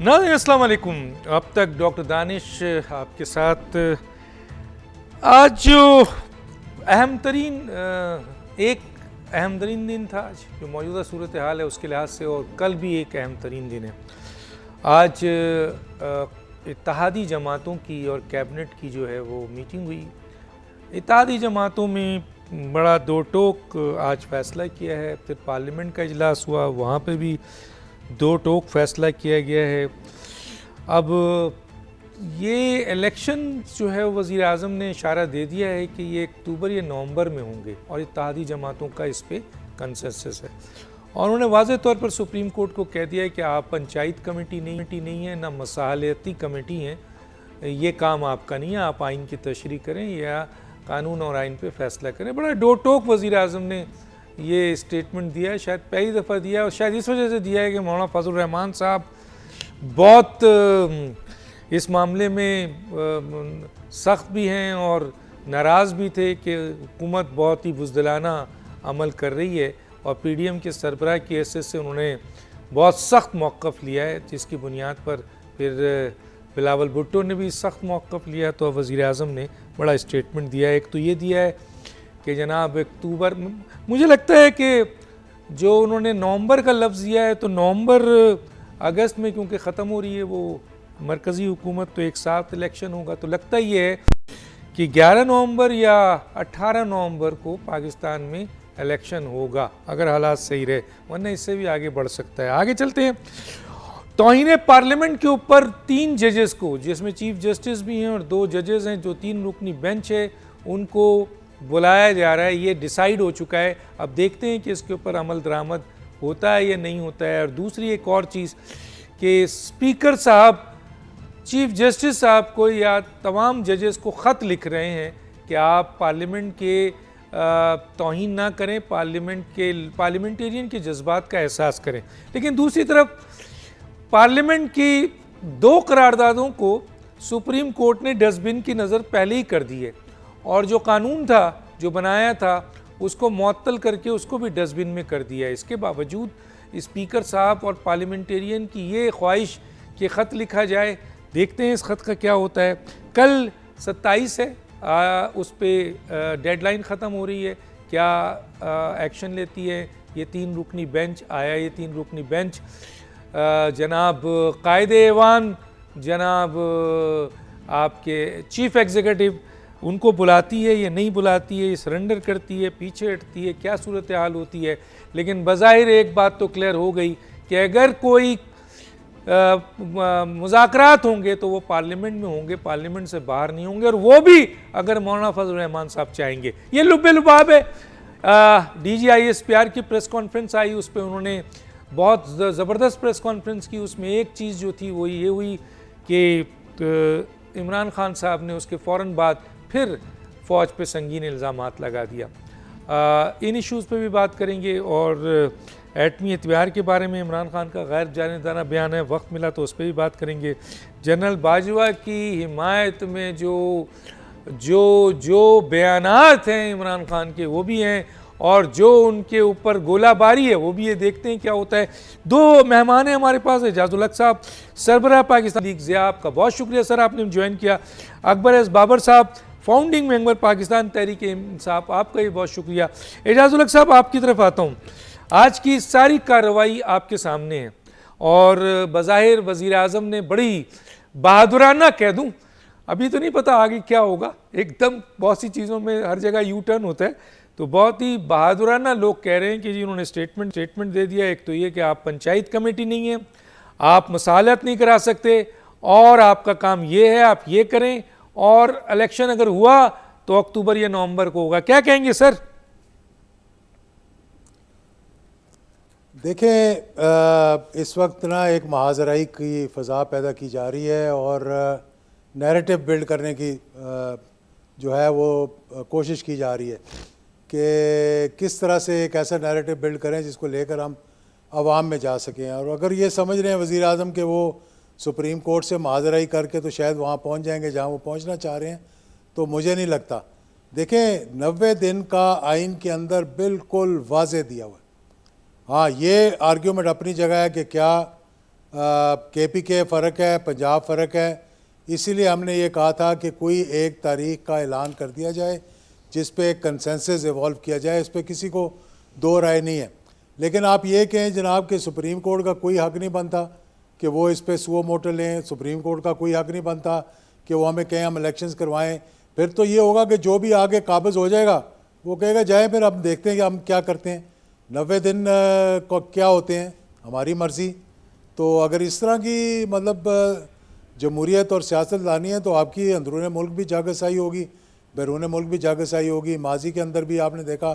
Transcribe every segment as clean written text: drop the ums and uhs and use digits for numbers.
नाज़रीन अस्सलाम वालेकुम। अब तक डॉक्टर दानिश आपके साथ। आज जो अहम तरीन एक अहम तरीन दिन था आज, जो मौजूदा सूरत हाल है उसके लिहाज से, और कल भी एक अहम तरीन दिन है। आज इत्तेहादी जमातों की और कैबिनेट की जो है वो मीटिंग हुई। इत्तेहादी जमातों में बड़ा दो टोक आज फैसला किया है। फिर पार्लियामेंट का इजलास हुआ, वहाँ पे भी दो टोक फैसला किया गया है। अब ये इलेक्शन जो है वज़ीर आज़म ने इशारा दे दिया है कि ये अक्टूबर या नवंबर में होंगे, और इत्तेहादी जमातों का इस पे कंसेंसस है। और उन्होंने वाज़ेह तौर पर सुप्रीम कोर्ट को कह दिया है कि आप पंचायत कमेटी नहीं है, ना मसालती कमेटी हैं, ये काम आपका नहीं है। आप आइन की तशरीह करें या कानून और आइन पे फैसला करें। बड़ा दो टोक वज़ीर आज़म ने ये स्टेटमेंट दिया है, शायद पहली दफ़ा दिया है, और शायद इस वजह से दिया है कि मौलाना फजल रहमान साहब बहुत इस मामले में सख्त भी हैं और नाराज़ भी थे कि हुकूमत बहुत ही बुज़दिलाना अमल कर रही है, और पीडीएम के सरबराह की हैसियत से उन्होंने बहुत सख्त मौक़िफ़ लिया है, जिसकी बुनियाद पर फिर बिलावल भुट्टो ने भी सख्त मौक़िफ़ लिया। तो वज़ीर आज़म ने बड़ा स्टेटमेंट दिया है। एक तो ये दिया है कि जनाब अक्टूबर, मुझे लगता है कि जो उन्होंने नवंबर का लफ्ज़ दिया है, तो नवंबर अगस्त में क्योंकि ख़त्म हो रही है वो मरकज़ी हुकूमत, तो एक साथ इलेक्शन होगा। तो लगता ही है कि 11 नवंबर या 18 नवंबर को पाकिस्तान में इलेक्शन होगा, अगर हालात सही रहे, वरना इससे भी आगे बढ़ सकता है। आगे चलते हैं। तौहीन पार्लियामेंट के ऊपर 3 जजेस को, जिसमें चीफ जस्टिस भी हैं और 2 जजेस हैं, जो 3 रुकनी बेंच है, उनको बुलाया जा रहा है। ये डिसाइड हो चुका है। अब देखते हैं कि इसके ऊपर अमल दरामद होता है या नहीं होता है। और दूसरी एक और चीज़ कि स्पीकर साहब चीफ जस्टिस साहब को या तमाम जजेस को ख़त लिख रहे हैं कि आप पार्लियामेंट के तौहीन ना करें, पार्लियामेंटेरियन के जज्बात का एहसास करें। लेकिन दूसरी तरफ पार्लियामेंट की 2 करारदादों को सुप्रीम कोर्ट ने डस्टबिन की नज़र पहले ही कर दी है, और जो कानून था जो बनाया था उसको मुअत्तल करके उसको भी डस्टबिन में कर दिया है। इसके बावजूद स्पीकर साहब और पार्लियामेंटेरियन की ये ख्वाहिश कि ख़त लिखा जाए, देखते हैं इस ख़त का क्या होता है। कल 27 है, उस पर डेडलाइन ख़त्म हो रही है, क्या एक्शन लेती है ये 3 रुकनी बेंच। आया ये 3 रुकनी बेंच जनाब कायदे ऐवान, जनाब आपके चीफ़ एग्जीक्यूटिव, उनको बुलाती है या नहीं बुलाती है, सरेंडर करती है, पीछे हटती है, क्या सूरत हाल होती है। लेकिन बज़ाहिर एक बात तो क्लियर हो गई कि अगर कोई मुज़ाकरात होंगे तो वो पार्लियामेंट में होंगे, पार्लियामेंट से बाहर नहीं होंगे, और वो भी अगर मौलाना फजल रहमान साहब चाहेंगे। ये लुब्बे लुबाब है। DGISPR की प्रेस कॉन्फ्रेंस आई, उस पर उन्होंने बहुत ज़बरदस्त प्रेस कॉन्फ्रेंस की। उसमें एक चीज़ जो थी वो ये हुई कि इमरान खान साहब ने उसके फ़ौरन बाद फिर फ़ौज पे संगीन इल्ज़ामात लगा दिया। इन इश्यूज़ पे भी बात करेंगे, और एटमी एतबार के बारे में इमरान खान का गैर जानिबदाराना बयान है, वक्त मिला तो उस पर भी बात करेंगे। जनरल बाजवा की हिमायत में जो बयानात हैं इमरान खान के, वो भी हैं, और जो उनके ऊपर गोलाबारी है वो भी है। देखते हैं क्या होता है। 2 मेहमान हैं हमारे पास। एजाजुल हक साहब, सरबराह पाकिस्तान लीग ज़िया, आपका बहुत शुक्रिया सर, आपने ज्वाइन किया। अकबर एस बाबर साहब, फाउंडिंग मेंबर पाकिस्तान तहरीक इंसाफ, आपका भी बहुत शुक्रिया। एजाजुल हक साहब, आपकी तरफ आता हूँ। आज की सारी कार्रवाई आपके सामने है, और बज़ाहिर वज़ीर आज़म ने बड़ी बहादुराना कह दूँ, अभी तो नहीं पता आगे क्या होगा, एकदम बहुत सी चीज़ों में हर जगह यू टर्न होता है, तो बहुत ही बहादुराना लोग कह रहे हैं कि जी उन्होंने स्टेटमेंट दे दिया। एक तो ये कि आप पंचायत कमेटी नहीं है, आप मसालत नहीं करा सकते, और आपका काम ये है, आप ये करें, और इलेक्शन अगर हुआ तो अक्टूबर या नवंबर को होगा। क्या कहेंगे सर? देखें, इस वक्त ना एक महाजराई की फ़ज़ा पैदा की जा रही है, और नैरेटिव बिल्ड करने की जो है वो कोशिश की जा रही है कि किस तरह से एक ऐसा नैरेटिव बिल्ड करें जिसको लेकर हम आवाम में जा सकें। और अगर ये समझ रहे हैं वज़ीर आज़म कि वो सुप्रीम कोर्ट से महाजराई करके तो शायद वहाँ पहुँच जाएंगे जहाँ वो पहुँचना चाह रहे हैं, तो मुझे नहीं लगता। देखें, 90 दिन का आइन के अंदर बिल्कुल वाज़े दिया हुआ है। हाँ, ये आर्ग्यूमेंट अपनी जगह है कि क्या KPK फ़र्क है, पंजाब फ़र्क है, इसीलिए हमने ये कहा था कि कोई एक तारीख का ऐलान कर दिया जाए जिस पे एक कंसेंसस इवॉल्व किया जाए। इस पर किसी को दो राय नहीं है। लेकिन आप ये कहें जनाब कि सुप्रीम कोर्ट का कोई हक़ नहीं बनता कि वो इस पर सुओ मोटो लें, सुप्रीम कोर्ट का कोई हक़ नहीं बनता कि वो हमें कहें हम इलेक्शंस करवाएं। फिर तो ये होगा कि जो भी आगे काबिज़ हो जाएगा वो कहेगा जाए, फिर अब देखते हैं कि हम क्या करते हैं, 90 दिन को क्या होते हैं, हमारी मर्ज़ी। तो अगर इस तरह की मतलब जमहूरियत और सियासत लानी है तो आपकी अंदरून मुल्क भी जागसाई होगी, बैरून मुल्क भी जागसाई होगी। माजी के अंदर भी आपने देखा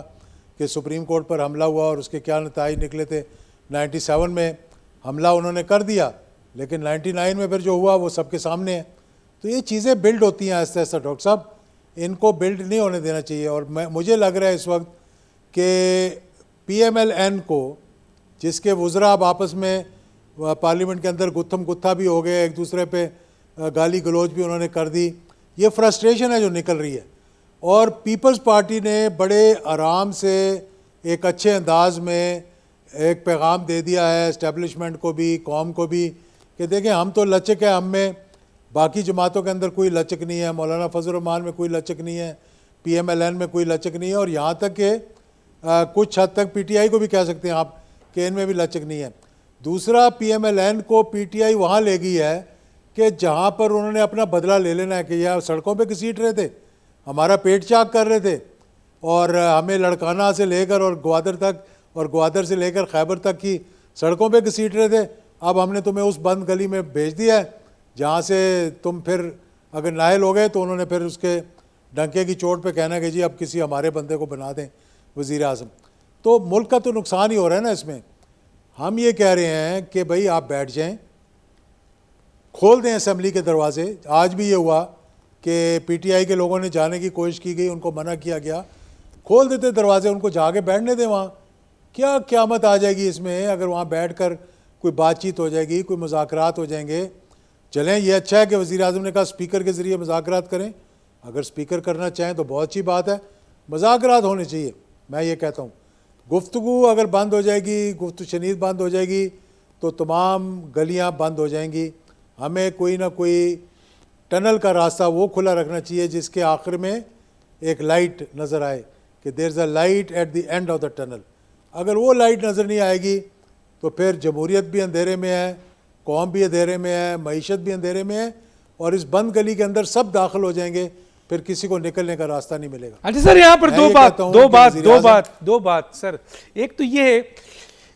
कि सुप्रीम कोर्ट पर हमला हुआ और उसके क्या नताइज निकले थे। 97 में हमला उन्होंने कर दिया, लेकिन 99 में फिर जो हुआ वो सबके सामने है। तो ये चीज़ें बिल्ड होती हैं आहिस्ता आहिस्ता डॉक्टर साहब, इनको बिल्ड नहीं होने देना चाहिए। और मुझे लग रहा है इस वक्त कि PMLN को, जिसके वज़रा अब आपस में पार्लियामेंट के अंदर गुत्थम गुत्था भी हो गए, एक दूसरे पे गाली गलौज भी उन्होंने कर दी, ये फ्रस्ट्रेशन है जो निकल रही है। और पीपल्स पार्टी ने बड़े आराम से एक अच्छे अंदाज में एक पैगाम दे दिया है इस्टेब्लिशमेंट को भी, कौम को भी, कि देखें हम तो लचक है, हम में बाकी जमातों के अंदर कोई लचक नहीं है, मौलाना फजल रहमान में कोई लचक नहीं है, PMLN में कोई लचक नहीं है, और यहाँ तक कि कुछ हद तक PTI को भी कह सकते हैं आप कि इनमें भी लचक नहीं है। दूसरा, PMLN को PTI वहाँ ले गई है कि जहाँ पर उन्होंने अपना बदला ले लेना है, कि यह सड़कों पे घसीट रहे थे, हमारा पेट चाक कर रहे थे, और हमें लड़काना से लेकर और ग्वादर तक, और ग्वादर से लेकर खैबर तक की सड़कों पे घसीट रहे थे। अब हमने तुम्हें उस बंद गली में भेज दिया है जहाँ से तुम फिर अगर नायल हो गए तो उन्होंने फिर उसके डंके की चोट पे कहना कि जी अब किसी हमारे बंदे को बना दें वज़ीर आज़म। तो मुल्क का तो नुकसान ही हो रहा है ना इसमें। हम ये कह रहे हैं कि भाई आप बैठ जाएं, खोल दें असम्बली के दरवाजे। आज भी ये हुआ कि PTI के लोगों ने जाने की कोशिश की गई, उनको मना किया गया। खोल देते दरवाजे, उनको जाके बैठने दें वहाँ। क्या क़यामत आ जाएगी इसमें अगर वहाँ बैठ कर कोई बातचीत हो जाएगी, कोई मुज़ाकरात हो जाएंगे। चलें, ये अच्छा है कि वज़ीर आज़म ने कहा स्पीकर के ज़रिए मुज़ाकरात करें। अगर स्पीकर करना चाहें तो बहुत अच्छी बात है, मुज़ाकरात होने चाहिए। मैं ये कहता हूँ गुफ्तगू अगर बंद हो जाएगी, गुफ्तगू शनीद बंद हो जाएगी तो तमाम गलियाँ बंद हो जाएंगी। हमें कोई ना कोई टनल का रास्ता वो खुला रखना चाहिए जिसके आखिर में एक लाइट नज़र आए कि there is a light at the end of the tunnel. अगर वो लाइट नज़र नहीं आएगी तो फिर जमहूरियत भी अंधेरे में है, कौम भी अंधेरे में है, मईशत भी अंधेरे में है, और इस बंद गली के अंदर सब दाखिल हो जाएंगे, फिर किसी को निकलने का रास्ता नहीं मिलेगा। अच्छा सर, यहाँ पर दो बात सर। एक तो ये है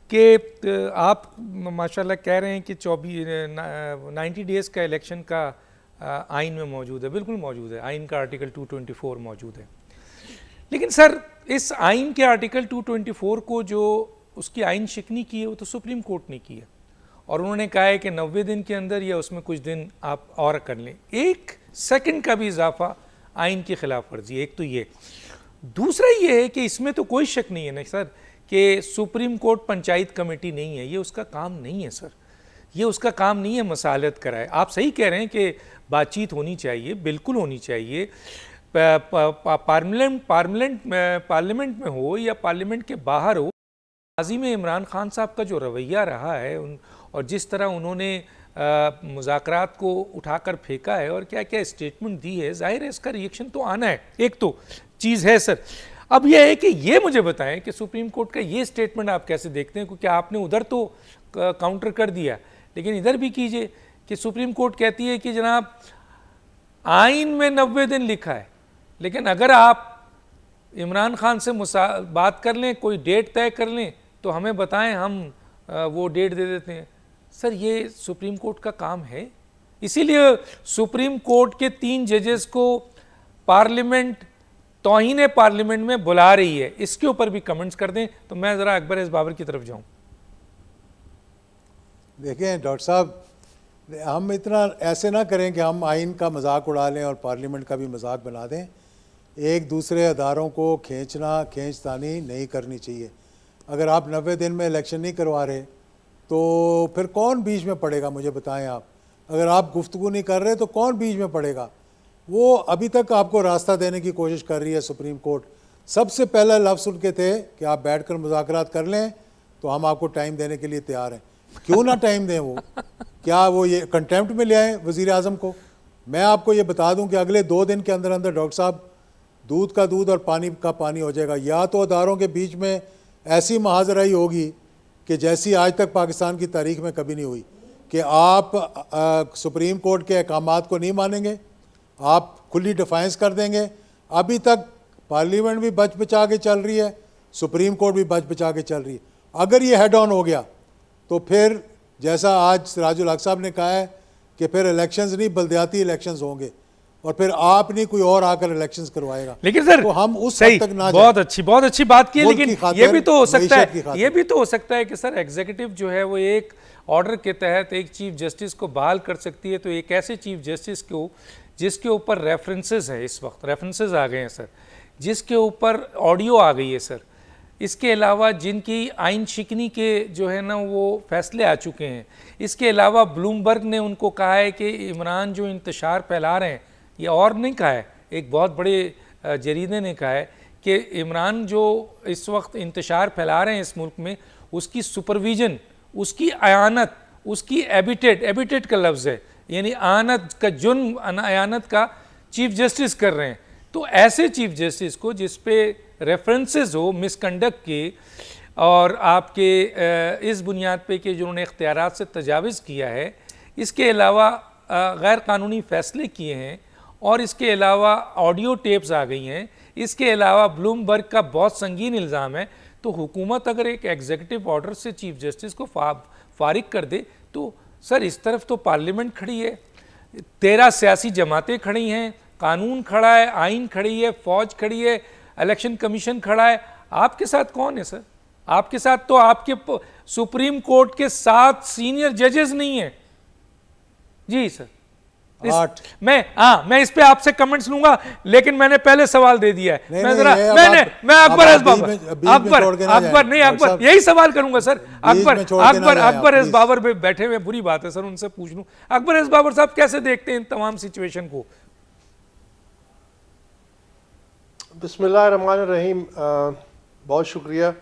कि आप माशाल्लाह कह रहे हैं कि 90 डेज़ का इलेक्शन का आइन में मौजूद है, बिल्कुल मौजूद है, आइन का आर्टिकल 224 मौजूद है। लेकिन सर इस आइन के आर्टिकल 224 को जो उसकी आइन शिकनी की है वो तो सुप्रीम कोर्ट ने की है, और उन्होंने कहा है कि 90 दिन के अंदर या उसमें कुछ दिन आप और कर लें। 1 सेकंड का भी इजाफा आइन की खिलाफ वर्जी। एक तो ये, दूसरा ये है कि इसमें तो कोई शक नहीं है ना सर कि सुप्रीम कोर्ट पंचायत कमेटी नहीं है, ये उसका काम नहीं है सर, ये उसका काम नहीं है मसालत कराए। आप सही कह रहे हैं कि बातचीत होनी चाहिए, बिल्कुल होनी चाहिए, पार्लियामेंट में हो या पार्लियामेंट के बाहर हो। माजी में इमरान खान साहब का जो रवैया रहा है और जिस तरह उन्होंने मुज़ाकरात को उठाकर फेंका है और क्या क्या स्टेटमेंट दी है, जाहिर है इसका रिएक्शन तो आना है। एक तो चीज़ है सर। अब यह है कि ये मुझे बताएं कि सुप्रीम कोर्ट का ये स्टेटमेंट आप कैसे देखते हैं, क्योंकि आपने उधर तो काउंटर कर दिया, लेकिन इधर भी कीजिए कि सुप्रीम कोर्ट कहती है कि जनाब आइन में 90 दिन लिखा है, लेकिन अगर आप इमरान खान से बात कर लें, कोई डेट तय कर लें तो हमें बताएं, हम वो डेट दे देते हैं। सर ये सुप्रीम कोर्ट का काम है? इसीलिए सुप्रीम कोर्ट के 3 जजेस को पार्लियामेंट तौहीन पार्लियामेंट में बुला रही है। इसके ऊपर भी कमेंट्स कर दें तो मैं ज़रा अकबर एस बाबर की तरफ जाऊं। देखें डॉक्टर साहब, हम इतना ऐसे ना करें कि हम आइन का मजाक उड़ा लें और पार्लियामेंट का भी मजाक बना दें। एक दूसरे अदारों को खींचतानी नहीं करनी चाहिए। अगर आप 90 दिन में इलेक्शन नहीं करवा रहे तो फिर कौन बीच में पड़ेगा, मुझे बताएं आप। अगर आप गुफ्तगू नहीं कर रहे तो कौन बीच में पड़ेगा? वो अभी तक आपको रास्ता देने की कोशिश कर रही है सुप्रीम कोर्ट। सबसे पहला लफ्ज़ उनके थे कि आप बैठकर मुज़ाकरात कर लें तो हम आपको टाइम देने के लिए तैयार हैं। क्यों ना टाइम दें वो? क्या वो ये कंटेम्प्ट में ले आए वज़ीर आज़म को? मैं आपको ये बता दूं कि अगले 2 दिन के अंदर अंदर डॉक्टर साहब दूध का दूध और पानी का पानी हो जाएगा। या तो अदारों के बीच में ऐसी महाजराई होगी कि जैसी आज तक पाकिस्तान की तारीख में कभी नहीं हुई, कि आप सुप्रीम कोर्ट के अहकामात को नहीं मानेंगे, आप खुली डिफाइंस कर देंगे। अभी तक पार्लियामेंट भी बच बचा के चल रही है, सुप्रीम कोर्ट भी बच बचा के चल रही है। अगर ये हेड ऑन हो गया तो फिर जैसा आज सिराजुल हक साहब ने कहा है कि फिर इलेक्शंस नहीं बल्दियाती इलेक्शंस होंगे और फिर आप नहीं कोई और आकर इलेक्शंस करवाएगा। लेकिन सर तो हम उस सही, हद तक ना बहुत अच्छी बात की है, मुल्क लेकिन की खातिर, ये भी तो हो सकता मईशत की है, खातिर। ये भी तो हो सकता है कि सर एग्जीक्यूटिव जो है वो एक ऑर्डर के तहत एक चीफ जस्टिस को बहाल कर सकती है। तो एक ऐसे चीफ जस्टिस को जिसके ऊपर रेफरेंसेस है, इस वक्त रेफरेंसेस आ गए हैं सर, जिसके ऊपर ऑडियो आ गई है सर, इसके अलावा जिनकी आइन शिकनी के जो है ना वो फैसले आ चुके हैं, इसके अलावा ब्लूमबर्ग ने उनको कहा है कि इमरान जो इंतशार फैला रहे हैं, ये और नहीं कहा है, एक बहुत बड़े जरीदे ने कहा है कि इमरान जो इस वक्त इंतशार फैला रहे हैं इस मुल्क में, उसकी सुपरविजन, उसकी अयानत, उसकी एबिटेट का लफ्ज़ है, यानी आनत का जुर्म अयानत का चीफ जस्टिस कर रहे हैं। तो ऐसे चीफ जस्टिस को जिस पे रेफरेंसेस हो मिसकंडक्ट के और आपके इस बुनियाद पे कि जिन्होंने इख्तियारात से तजाविज़ किया है, इसके अलावा गैर कानूनी फ़ैसले किए हैं और इसके अलावा ऑडियो टेप्स आ गई हैं, इसके अलावा ब्लूमबर्ग का बहुत संगीन इल्ज़ाम है, तो हुकूमत अगर एक एग्जीक्यूटिव ऑर्डर से चीफ जस्टिस को फारिग कर दे तो सर इस तरफ तो पार्लियामेंट खड़ी है, 13 सियासी जमातें खड़ी हैं, कानून खड़ा है, आइन खड़ी है, फौज खड़ी है, इलेक्शन कमीशन खड़ा है, आपके साथ कौन है सर? आपके साथ तो आपके सुप्रीम कोर्ट के 7 सीनियर जजेस नहीं हैं जी सर। 8 मैं इस पे आपसे कमेंट्स लूंगा, लेकिन मैंने पहले सवाल दे दिया है। मैं अकबर यही सवाल करूंगा सर। अकबर एस बाबर पे बैठे हुए, बुरी बात है सर उनसे पूछ लूं। अकबर एस बाबर साहब कैसे देखते हैं इन तमाम सिचुएशन को? बिस्मिल्लाहिर्रहमानिर्रहीम। बहुत शुक्रिया।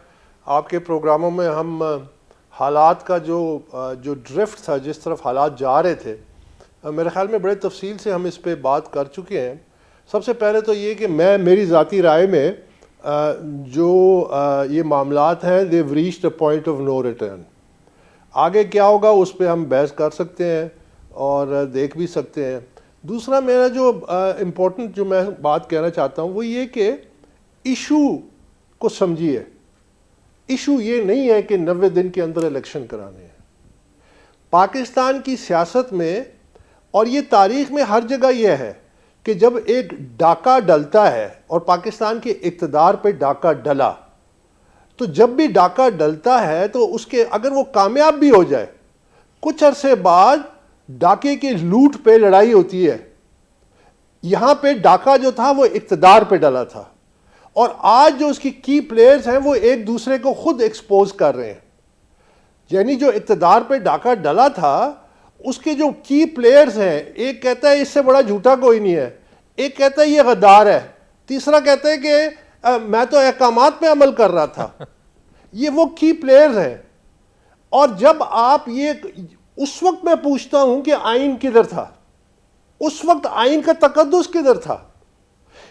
आपके प्रोग्रामों में हम हालात का जो ड्रिफ्ट था, जिस तरफ हालात जा रहे थे, मेरे ख्याल में बड़े तफसील से हम इस पे बात कर चुके हैं। सबसे पहले तो ये कि मेरी ज़ाती राय में जो ये मामलात हैं, they've reached a point of no return. आगे क्या होगा उस पर हम बहस कर सकते हैं और देख भी सकते हैं। दूसरा मेरा जो इम्पोर्टेंट जो मैं बात कहना चाहता हूँ वो ये कि इशू को समझिए। इशू ये नहीं है कि 90 दिन के अंदर इलेक्शन कराने हैं। पाकिस्तान की सियासत में और ये तारीख़ में हर जगह यह है कि जब एक डाका डलता है, और पाकिस्तान के इक़्तिदार पे डाका डला, तो जब भी डाका डलता है तो उसके अगर वो कामयाब भी हो जाए, कुछ अरसे बाद डाके की लूट पे लड़ाई होती है। यहाँ पे डाका जो था वो इक़्तिदार पे डला था, और आज जो उसकी की प्लेयर्स हैं वो एक दूसरे को खुद एक्सपोज कर रहे हैं। यानी जो इक़्तिदार पे डाका डला था उसके जो की प्लेयर्स हैं, एक कहता है इससे बड़ा झूठा कोई नहीं है, एक कहता है ये गद्दार है, तीसरा कहता है कि मैं तो अहकामात पे अमल कर रहा था। ये वो की प्लेयर्स हैं। और जब आप ये, उस वक्त मैं पूछता हूं कि आइन किधर था, उस वक्त आइन का तकद्दुस किधर था?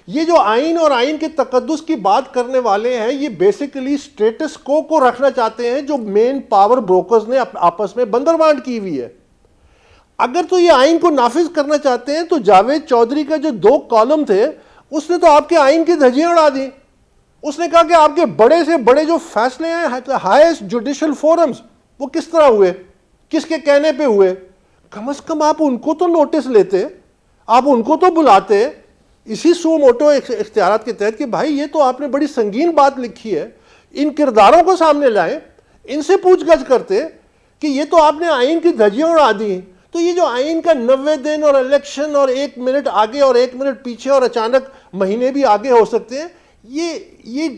ये जो आइन और आइन के तकद्दुस की बात करने वाले हैं, ये बेसिकली स्टेटस को रखना चाहते हैं जो मेन पावर ब्रोकर्स ने आपस में बंदरबांट की हुई है। अगर तो ये आइन को नाफिज करना चाहते हैं तो जावेद चौधरी का जो 2 कॉलम थे उसने तो आपके आइन की धज्जियां उड़ा दी। उसने कहा कि आपके बड़े से बड़े जो फैसले हैं हाईएस्ट जुडिशल फोरम्स, वो किस तरह हुए, किसके कहने पे हुए। कम से कम आप उनको तो नोटिस लेते, आप उनको तो बुलाते इसी सू मोटो इख्तियारात के तहत कि भाई ये तो आपने बड़ी संगीन बात लिखी है, इन किरदारों को सामने लाएं, इनसे पूछगछ करते कि ये तो आपने आइन की धज्जियां उड़ा दी। तो ये जो आइन का 90 दिन और इलेक्शन और 1 मिनट आगे और 1 मिनट पीछे और अचानक महीने भी आगे हो सकते हैं, ये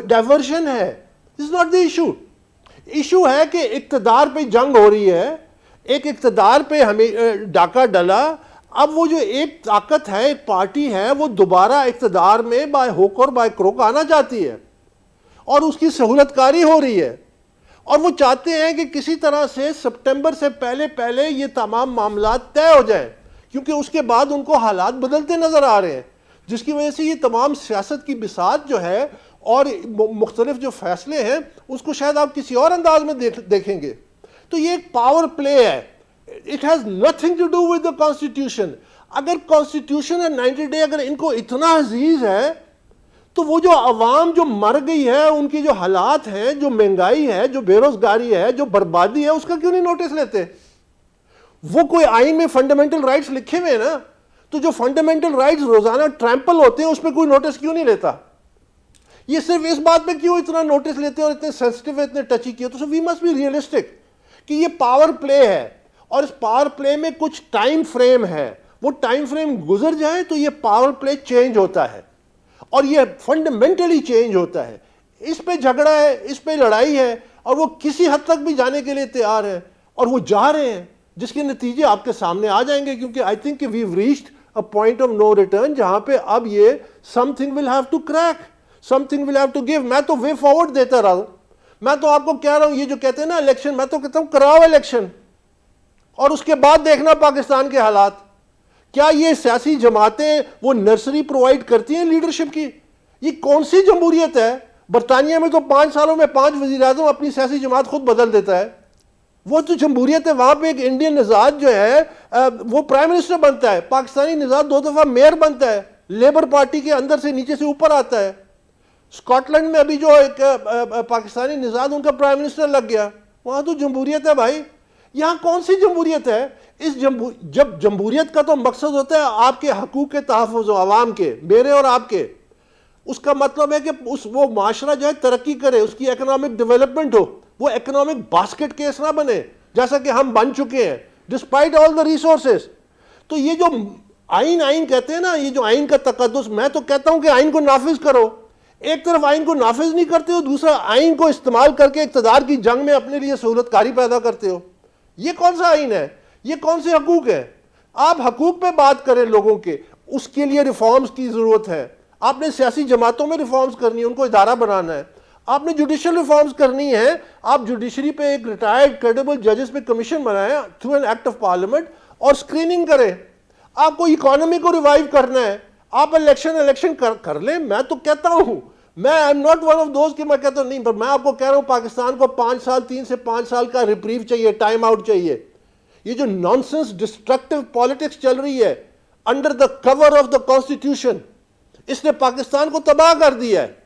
डाइवर्शन है। This is not the issue. Issue है कि इक़्तिदार पे जंग हो रही है, एक इक़्तिदार पे हमें डाका डला। अब वो जो एक ताकत है, एक पार्टी है, वो दोबारा इक़्तिदार में बाय हुक और बाय क्रोक आना चाहती है और उसकी सहूलतकारी हो रही है। और वो चाहते हैं कि किसी तरह से सितंबर से पहले पहले ये तमाम मामला तय हो जाए, क्योंकि उसके बाद उनको हालात बदलते नजर आ रहे हैं, जिसकी वजह से ये तमाम सियासत की बिसात जो है और मुख्तलिफ जो फैसले हैं उसको शायद आप किसी और अंदाज में देखेंगे। तो ये एक पावर प्ले है, it has nothing to do with the constitution. अगर कॉन्स्टिट्यूशन है 90 डे अगर इनको इतना अजीज है, तो वो जो अवाम जो मर गई है, उनकी जो हालात हैं, जो महंगाई है, जो बेरोजगारी है, जो बर्बादी है, उसका क्यों नहीं नोटिस लेते? वो कोई आइन में फंडामेंटल राइट्स लिखे हुए हैं ना, तो जो फंडामेंटल राइट्स रोजाना ट्रैम्पल होते हैं उस पर कोई नोटिस क्यों नहीं लेता? ये सिर्फ इस बात पे क्यों इतना नोटिस लेते हैं और इतने सेंसिटिव है, इतने टची किए? तो वी मस्ट बी रियलिस्टिक कि ये पावर प्ले है और इस पावर प्ले में कुछ टाइम फ्रेम है, वो टाइम फ्रेम गुजर जाए तो ये पावर प्ले चेंज होता है और ये फंडामेंटली चेंज होता है। इस पे झगड़ा है, इस पे लड़ाई है और वो किसी हद तक भी जाने के लिए तैयार है और वो जा रहे हैं, जिसके नतीजे आपके सामने आ जाएंगे, क्योंकि I think we have reached a point of no return जहां पे अब ये something will have to crack, something will have to give. मैं तो वे फॉरवर्ड देता रहा हूं, मैं तो आपको कह रहा हूं ये जो कहते हैं ना इलेक्शन, मैं तो कहता हूं कराओ इलेक्शन और उसके बाद देखना पाकिस्तान के हालात। क्या ये सियासी जमातें वो नर्सरी प्रोवाइड करती हैं लीडरशिप की? ये कौन सी जमहूरियत है? बरतानिया में तो 5 सालों में 5 वज़ीर-ए-आज़म अपनी सियासी जमात खुद बदल देता है। वो तो जमहूरियत है, वहां पे एक इंडियन निजात जो है वो प्राइम मिनिस्टर बनता है, पाकिस्तानी निजात 2 दफा मेयर बनता है, लेबर पार्टी के अंदर से नीचे से ऊपर आता है। स्कॉटलैंड में अभी जो एक पाकिस्तानी निजात उनका प्राइम मिनिस्टर लग गया, वहां तो जमहूरियत है भाई। यहां कौन सी जमहूरियत है? जब जमहूरियत का तो मकसद होता है आपके हकूक के तहफ़्फ़ुज़, आवाम के, मेरे और आपके, उसका मतलब है कि वो माशरा जो है तरक्की करे, उसकी इकोनॉमिक डेवलपमेंट हो, वो इकोनॉमिक बास्केट केस ना बने जैसा कि हम बन चुके हैं डिस्पाइट ऑल द रिसोर्सेज। तो ये जो आइन कहते हैं ना, ये जो आइन का तकद्दुस, मैं तो कहता हूं कि आइन को नाफिज करो। एक तरफ आइन को नाफिज नहीं करते हो, दूसरा आइन को इस्तेमाल करके इक़्तिदार की जंग में अपने लिए सहूलतकारी पैदा करते हो। ये कौन सा आइन है? ये कौन से हकूक है? आप हकूक पे बात करें लोगों के, उसके लिए रिफॉर्म्स की जरूरत है। आपने सियासी जमातों में रिफॉर्म्स करनी है, उनको इदारा बनाना है। आपने जुडिशल रिफॉर्म्स करनी है, आप जुडिशरी पे एक रिटायर्ड क्रेडिबल जजेस पे कमीशन बनाएं through an act of parliament और स्क्रीनिंग करें। आपको इकोनॉमी को रिवाइव करना है, आप इलेक्शन कर लें। मैं तो कहता हूं, मैं I am not one of दोस्त कि मैं कहता हूं नहीं, पर मैं आपको कह रहा हूं पाकिस्तान को 5 साल, 3 से 5 साल का रिप्रीव चाहिए, टाइम आउट चाहिए। ये जो नॉनसेंस डिस्ट्रक्टिव पॉलिटिक्स चल रही है under the cover of the constitution, इसने पाकिस्तान को तबाह कर दिया है।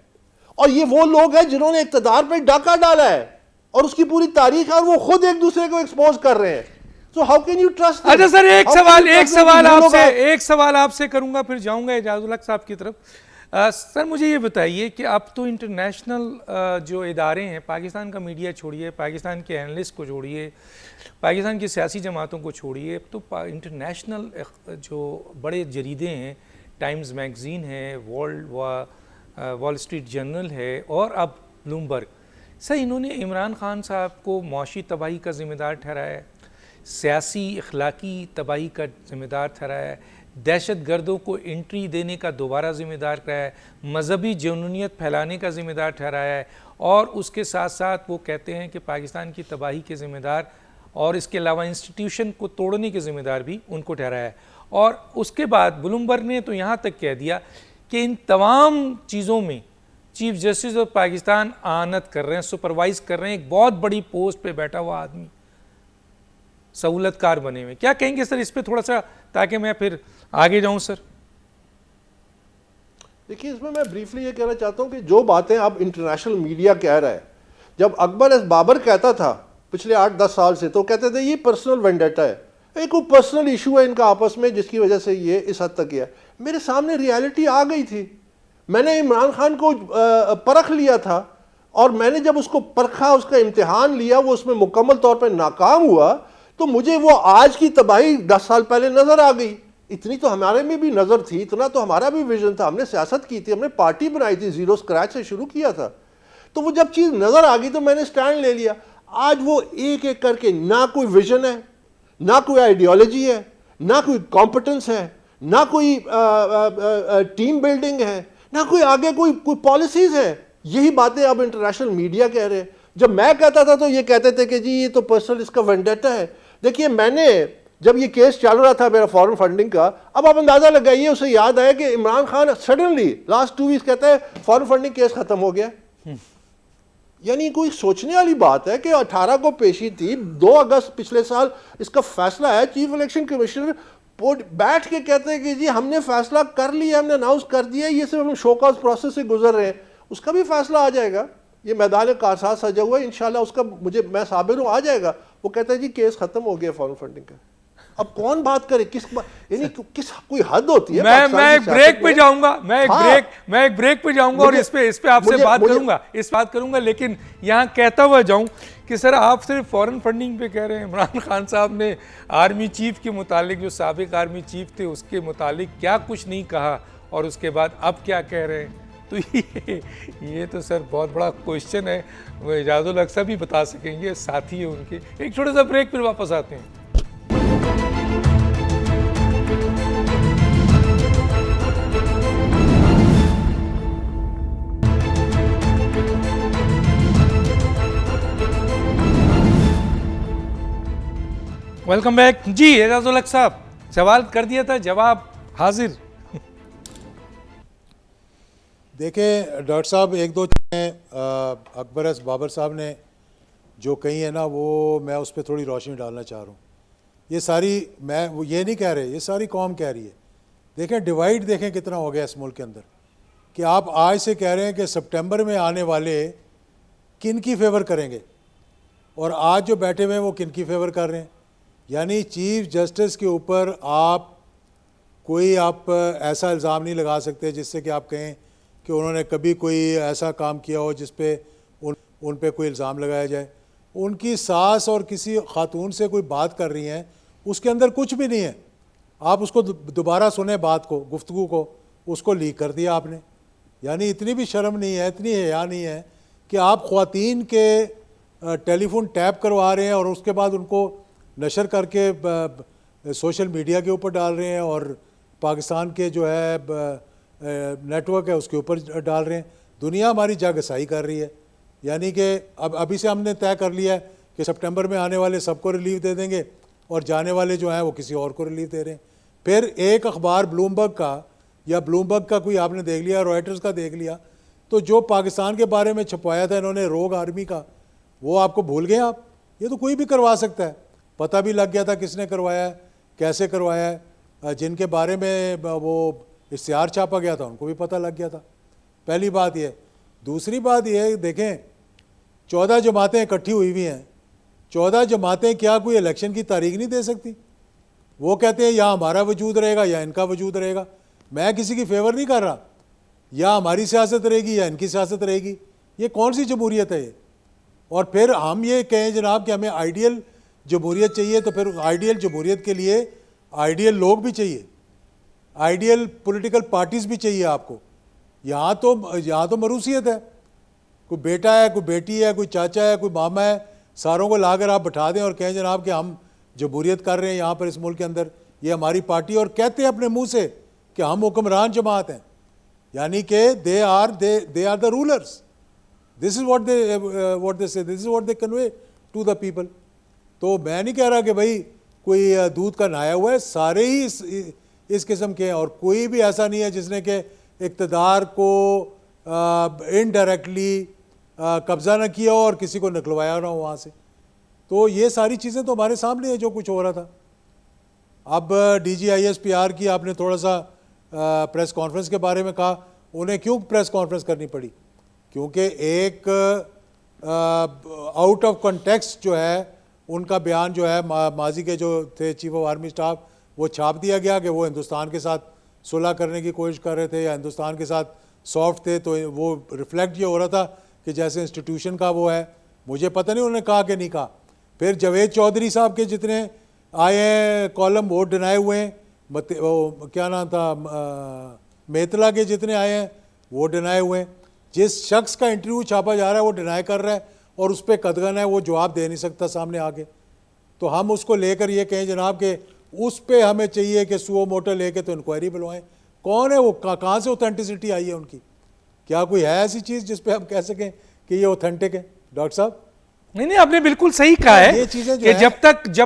और ये वो लोग हैं जिन्होंने इक़्तिदार पे डाका डाला है और उसकी पूरी तारीख है और वो खुद एक दूसरे को एक्सपोज कर रहे हैं। So how can you trust? अच्छा सर, एक सवाल आपसे करूंगा, फिर जाऊंगा एजाजुल हक साहब की तरफ। सर मुझे ये बताइए कि अब तो इंटरनेशनल जो इदारे हैं, पाकिस्तान का मीडिया छोड़िए, पाकिस्तान के एनालिस्ट को छोड़िए, पाकिस्तान की सियासी जमातों को छोड़िए, तो इंटरनेशनल जो बड़े जरीदे हैं, टाइम्स मैगज़ीन है, वॉल स्ट्रीट जर्नल है और अब ब्लूमबर्ग, सर इन्होंने इमरान खान साहब को मौशी तबाही का ज़िम्मेदार ठहराया है, सियासी अखलाकी तबाही का ज़िम्मेदार ठहराया है, दहशत गर्दों को एंट्री देने का दोबारा ज़िम्मेदार कराया है, मजहबी जुनूनियत फैलाने का ज़िम्मेदार ठहराया है, और उसके साथ साथ वो कहते हैं कि पाकिस्तान की तबाही के ज़िम्मेदार और इसके अलावा इंस्टीट्यूशन को तोड़ने के ज़िम्मेदार भी उनको ठहराया है। और उसके बाद ब्लूमबर्ग ने तो यहाँ तक कह दिया कि इन तमाम चीज़ों में चीफ जस्टिस ऑफ पाकिस्तान आनत कर रहे हैं, सुपरवाइज कर रहे हैं, एक बहुत बड़ी पोस्ट पे बैठा हुआ आदमी, सहूलतकार बने हुए। क्या कहेंगे सर इस पे थोड़ा सा, ताकि मैं फिर आगे जाऊं सर? देखिए, इसमें मैं ब्रीफली ये कहना चाहता हूँ कि जो बातें अब इंटरनेशनल मीडिया कह रहा है, जब अकबर एस बाबर कहता था पिछले 8-10 साल से, तो कहते थे ये पर्सनल वेंडेटा है, एक कोई पर्सनल इशू है इनका आपस में जिसकी वजह से ये इस हद तक किया। मेरे सामने रियलिटी आ गई थी, मैंने इमरान खान को परख लिया था और मैंने जब उसको परखा, उसका इम्तिहान लिया, वो उसमें मुकम्मल तौर पर नाकाम हुआ, तो मुझे वो आज की तबाही 10 साल पहले नजर आ गई। इतनी तो हमारे में भी नजर थी, इतना तो हमारा भी विजन था, हमने सियासत की थी, हमने पार्टी बनाई थी, जीरो स्क्रैच से शुरू किया था। तो वो जब चीज नजर आ गई तो मैंने स्टैंड ले लिया। आज वो एक एक करके, ना कोई विजन है, ना कोई आइडियोलॉजी है, ना कोई कॉम्पिटेंस है, ना कोई टीम बिल्डिंग है, ना कोई आगे कोई पॉलिसीज है। यही बातें अब इंटरनेशनल मीडिया कह रहे हैं। जब मैं कहता था तो ये कहते थे कि जी ये तो पर्सनल इसका वेंडेटा है। देखिए मैंने जब ये केस चल रहा था मेरा फॉरेन फंडिंग का, अब आप अंदाजा लगाइए, उसे याद आया कि Imran Khan suddenly last 2 weeks कहता है फॉरेन फंडिंग केस खत्म हो गया। यानी कोई सोचने वाली बात है कि 18 को पेशी थी, 2 अगस्त पिछले साल इसका फैसला है, चीफ इलेक्शन कमिश्नर बैठ के कहते हैं कि जी हमने फैसला कर लिया, हमने अनाउंस कर दिया, ये सिर्फ हम शो कॉज प्रोसेस से गुजर रहे हैं, उसका भी फैसला आ जाएगा। ये मैदान कारसाज सजा हुआ है, इंशाल्लाह उसका मैं साबिर हूँ आ जाएगा। वो कहता है जी केस खत्म हो गया फॉरेन फंडिंग का। अब कौन बात करे, यानी किस कोई हद होती है। मैं एक ब्रेक पे जाऊंगा, मैं एक ब्रेक पे जाऊंगा और इस पे आपसे बात करूंगा, लेकिन यहां कहता हुआ जाऊं कि सर आप सिर्फ फॉरेन फंडिंग पे कह रहे हैं। इमरान खान साहब ने आर्मी चीफ के मुतालिक, जो साबिक आर्मी चीफ थे, उसके मुतालिक क्या कुछ नहीं कहा और उसके बाद अब क्या कह रहे हैं। तो ये तो सर बहुत बड़ा क्वेश्चन है, वो इजाजुल हक साहब भी बता सकेंगे, साथी है उनके। एक छोटा सा ब्रेक, फिर वापस आते हैं। वेलकम बैक जी। एजाजुल हक साहब, सवाल कर दिया था, जवाब हाजिर। देखें डॉक्टर साहब, एक दो चीज़ें अकबर बाबर साहब ने जो कही है ना, वो मैं उस पर थोड़ी रोशनी डालना चाह रहा हूँ। ये सारी, मैं वो ये नहीं कह रहे, ये सारी कौम कह रही है। देखें डिवाइड देखें कितना हो गया इस मुल्क के अंदर, कि आप आज से कह रहे हैं कि सितंबर में आने वाले किन की फेवर करेंगे, और आज जो बैठे हुए हैं वो किन की फेवर कर रहे हैं। यानी चीफ जस्टिस के ऊपर आप कोई ऐसा इल्ज़ाम नहीं लगा सकते जिससे कि आप कहें कि उन्होंने कभी कोई ऐसा काम किया हो जिस पे उन पे कोई इल्ज़ाम लगाया जाए। उनकी सास और किसी खातून से कोई बात कर रही हैं, उसके अंदर कुछ भी नहीं है। आप उसको दोबारा सुने बात को, गुफ्तगू को, उसको लीक कर दिया आपने। यानी इतनी भी शर्म नहीं है, इतनी हया नहीं है कि आप ख़वातीन के टेलीफोन टैप करवा रहे हैं और उसके बाद उनको नशर करके सोशल मीडिया के ऊपर डाल रहे हैं और पाकिस्तान के जो है नेटवर्क है उसके ऊपर डाल रहे हैं। दुनिया हमारी जागसाई कर रही है। यानी कि अब अभी से हमने तय कर लिया है कि सितंबर में आने वाले सबको रिलीफ दे देंगे और जाने वाले जो हैं वो किसी और को रिलीफ दे रहे हैं। फिर एक अखबार ब्लूमबर्ग का, या ब्लूमबर्ग का कोई आपने देख लिया, रॉयटर्स का देख लिया, तो जो पाकिस्तान के बारे में छपवाया था इन्होंने रोग आर्मी का, वो आपको भूल गए आप। ये तो कोई भी करवा सकता है, पता भी लग गया था किसने करवाया है, कैसे करवाया है। जिनके बारे में वो इश्तिहार छापा गया था उनको भी पता लग गया था। पहली बात ये। दूसरी बात ये, देखें 14 जमातें इकट्ठी हुई हुई हैं। 14 जमातें क्या कोई इलेक्शन की तारीख नहीं दे सकती? वो कहते हैं या हमारा वजूद रहेगा या इनका वजूद रहेगा। मैं किसी की फेवर नहीं कर रहा, या हमारी सियासत रहेगी या इनकी सियासत रहेगी। ये कौन सी जमहूरियत है ये? और फिर हम ये कहें जनाब कि हमें आइडियल जमहूरियत चाहिए, तो फिर आइडियल जमहूरियत के लिए आइडियल लोग भी चाहिए, आइडियल पॉलिटिकल पार्टीज़ भी चाहिए आपको। यहाँ तो मरूसियत है, कोई बेटा है, कोई बेटी है, कोई चाचा है, कोई मामा है, सारों को लाकर आप बैठा दें और कहें जनाब कि हम जमहूरियत कर रहे हैं यहाँ पर इस मुल्क के अंदर, ये हमारी पार्टी, और कहते हैं अपने मुंह से कि हम हुक्मरान जमात हैं। यानी कि they are the rulers. This is what they say, this is what they convey to the people. तो मैं नहीं कह रहा कि भाई कोई दूध का नहाया हुआ है, सारे ही इस किस्म के हैं, और कोई भी ऐसा नहीं है जिसने कि इक़्तिदार को इनडायरेक्टली कब्ज़ा न किया हो और किसी को निकलवाया ना हो वहाँ से। तो ये सारी चीज़ें तो हमारे सामने है जो कुछ हो रहा था। अब DGISPR की आपने थोड़ा सा प्रेस कॉन्फ्रेंस के बारे में कहा, उन्हें क्यों प्रेस कॉन्फ्रेंस करनी पड़ी? क्योंकि एक आउट ऑफ कॉन्टेक्स्ट जो है उनका बयान जो है माजी के जो थे चीफ ऑफ आर्मी स्टाफ, वो छाप दिया गया कि वो हिंदुस्तान के साथ सुलह करने की कोशिश कर रहे थे या हिंदुस्तान के साथ सॉफ्ट थे। तो वो रिफ्लेक्ट ये हो रहा था कि जैसे इंस्टीट्यूशन का वो है। मुझे पता नहीं उन्होंने कहा कि नहीं कहा। फिर जावेद चौधरी साहब के जितने आए हैं कॉलम, वो डिनाए हुए हैं। क्या नाम था, मेतला के जितने आए हैं वो डिनाए हुए हैं। जिस शख्स का इंटरव्यू छापा जा रहा है वो डिनाई कर रहा है और उस पर कदगन है, वो जवाब दे नहीं सकता सामने आके। तो हम उसको लेकर ये कहें जनाब कि उस पर हमें चाहिए कि सुओ मोटो लेके तो इंक्वायरी बुलवाएं। कौन है वो? कहाँ से ऑथेंटिसिटी आई है उनकी? क्या कोई है ऐसी चीज़ जिस पे हम कह सकें कि ये ऑथेंटिक है? डॉक्टर साहब नहीं, आपने बिल्कुल सही कहा है ये चीजें जो कि है- जब तक ये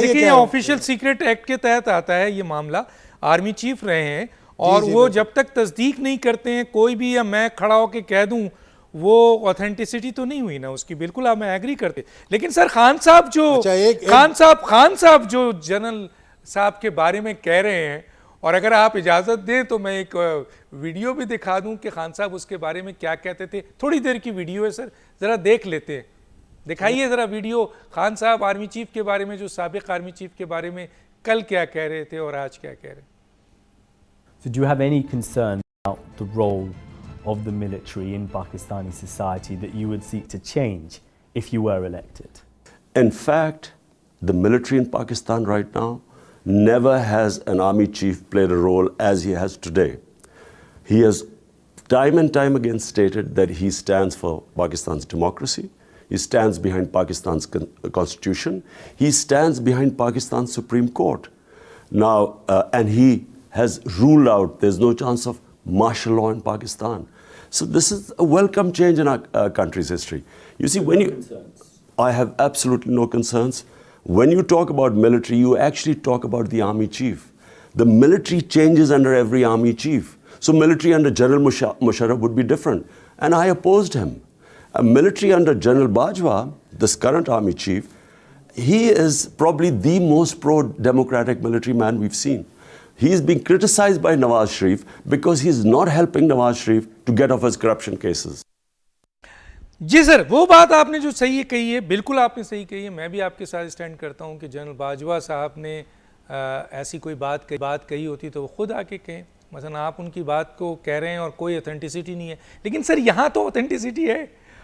देखिए कह रहा हूं। ऑफिशियल सीक्रेट एक्ट के तहत आता है ये मामला, आर्मी चीफ रहे हैं और जी, वो बिल्कुल। जब तक तस्दीक नहीं करते हैं कोई भी, या मैं खड़ा होकर कह दूं वो ऑथेंटिसिटी तो नहीं हुई ना उसकी, बिल्कुल आप, मैं एग्री करते। लेकिन सर खान साहब जो अच्छा, खान साहब जो जनरल साहब के बारे में कह रहे हैं, और अगर आप इजाज़त दें तो मैं एक वीडियो भी दिखा दूं कि खान साहब उसके बारे में क्या कहते थे। थोड़ी देर की वीडियो है सर, ज़रा देख लेते हैं, दिखाइए ज़रा वीडियो। खान साहब आर्मी चीफ के बारे में, जो साबिक आर्मी चीफ के बारे में कल क्या कह रहे थे और आज क्या कह रहे हैं। So do you have any concern about the role of the military in Pakistani society that you would seek to change if you were elected? In fact, the military in Pakistan right now never has an army chief played a role as he has today. He has time and time again stated that he stands for Pakistan's democracy. He stands behind Pakistan's constitution. He stands behind Pakistan's Supreme Court. Now, and he has ruled out there's no chance of martial law in Pakistan. So this is a welcome change in our country's history. You see, when you... I have absolutely no concerns. When you talk about military, you actually talk about the army chief. The military changes under every army chief. So military under General Musharraf would be different. And I opposed him. A military under General Bajwa, this current army chief, he is probably the most pro-democratic military man we've seen. He is being criticized by Nawaz Sharif because he's not helping Nawaz Sharif to get off his corruption cases. Ji sir, वो बात आपने जो सही कही है, बिल्कुल आपने सही कही है। मैं भी आपके साथ स्टैंड करता हूं कि जनरल बाजवा साहब ने ऐसी कोई बात कही होती तो वो खुद आके कहें। मसलन आप उनकी बात को कह रहे हैं और कोई ऑथेंटिसिटी नहीं है, लेकिन सर यहाँ तो ऑथेंटिसिटी है।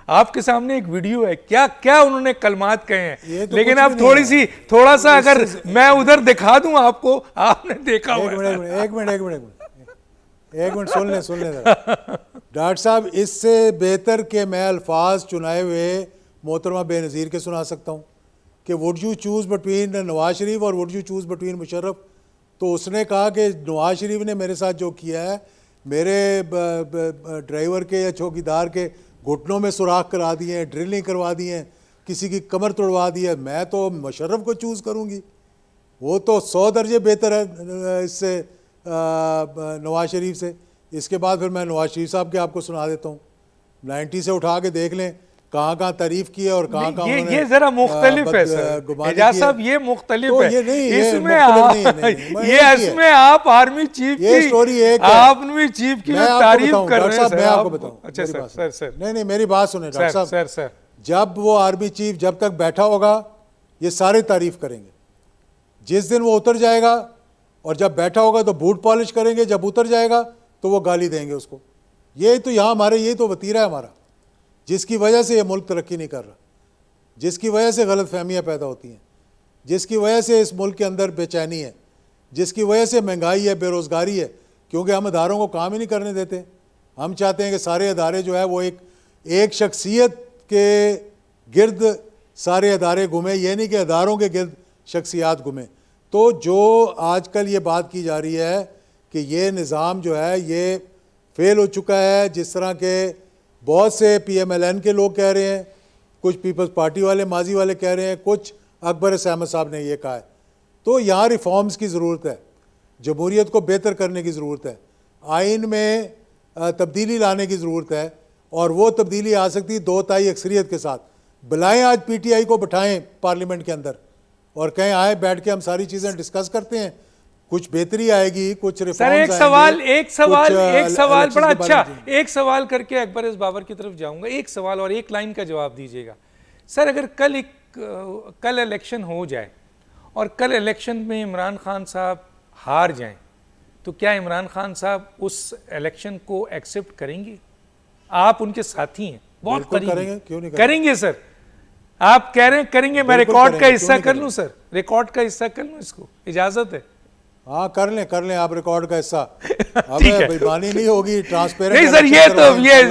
आपके सामने एक वीडियो है, क्या क्या उन्होंने कलमात कहे हैं, तो लेकिन कुछ आप भी नहीं थोड़ा सा अगर मैं उधर दिखा दूं आपको, आपने देखा होगा। एक मिनट सुन ले जरा। डॉक्टर साहब, इससे बेहतर के मैं अल्फाज चुनाए हुए मोहतरमा बेनज़ीर के सुना सकता हूँ कि would you choose between Nawaz Sharif और would you choose between Musharraf. तो उसने कहा कि नवाज शरीफ ने मेरे साथ जो किया है, मेरे ड्राइवर के या चौकीदार के घुटनों में सुराख करा दिए हैं, ड्रिलिंग करवा दी हैं, किसी की कमर तोड़वा दी है, मैं तो मुशर्रफ को चूज़ करूँगी। वो तो 100 दर्जे बेहतर है इससे, नवाज शरीफ से। इसके बाद फिर मैं नवाज शरीफ साहब के आपको सुना देता हूँ। 90 से उठा के देख लें कहाँ कहाँ तारीफ की है और कहाँ कहाँ ये जरा मुख्तलिफ है सर एजाज साहब, ये मुख्तलिफ तो है। ये नहीं, इसमें आप आर्मी चीफ की, स्टोरी एक आर्मी चीफ की तारीफ कर रहे हैं। मैं आपको बताऊं, अच्छा सर नहीं मेरी बात सुने डॉक्टर साहब। सर जब वो आर्मी चीफ जब तक बैठा होगा ये सारे तारीफ करेंगे। जिस दिन वो उतर जाएगा, और जब बैठा होगा तो बूट पॉलिश करेंगे, जब उतर जाएगा तो वो गाली देंगे उसको। ये तो यहाँ हमारे, ये तो वतीरा है हमारा, जिसकी वजह से ये मुल्क तरक्की नहीं कर रहा, जिसकी वजह से गलत फहमियाँ पैदा होती हैं, जिसकी वजह से इस मुल्क के अंदर बेचैनी है, जिसकी वजह से महंगाई है, बेरोज़गारी है, क्योंकि हम अदारों को काम ही नहीं करने देते। हम चाहते हैं कि सारे अदारे जो है वो एक शख्सियत के गिर्द सारे अदारे घूमें, ये नहीं कि अदारों के गिर्द शख्सियात घूमें। तो जो आजकल ये बात की जा रही है कि ये निज़ाम जो है ये फेल हो चुका है, जिस तरह के बहुत से PMLN के लोग कह रहे हैं, कुछ पीपल्स पार्टी वाले, माजी वाले कह रहे हैं, कुछ अकबर अहमद साहब ने ये कहा है। तो यहाँ रिफॉर्म्स की ज़रूरत है, जमहूरियत को बेहतर करने की ज़रूरत है, आइन में तब्दीली लाने की ज़रूरत है, और वो तब्दीली आ सकती है 2/3 अक्सरियत के साथ। बुलाएं आज PTI को, बिठाएं पार्लियामेंट के अंदर और कहें आए बैठ के हम सारी चीज़ें डिस्कस करते हैं, कुछ बेहतरी आएगी, कुछ रिफॉर्म्स सर एक सवाल बड़ा अच्छा, एक सवाल करके अकबर इस बाबर की तरफ जाऊंगा। एक सवाल और एक लाइन का जवाब दीजिएगा सर। अगर कल इलेक्शन हो जाए और कल इलेक्शन में इमरान खान साहब हार जाएं, तो क्या इमरान खान साहब उस इलेक्शन को एक्सेप्ट करेंगे? आप उनके साथी हैं, बहुत करेंगे, क्यों नहीं करेंगे सर? आप कह रहे हैं करेंगे, मैं रिकॉर्ड का हिस्सा कर लूं सर, रिकॉर्ड का हिस्सा कर लूं, इसको इजाजत है? हाँ कर लें आप रिकॉर्ड का हिस्सा। अब बेईमानी नहीं होगी, ट्रांसपेरेंट नहीं सर, ये तो ये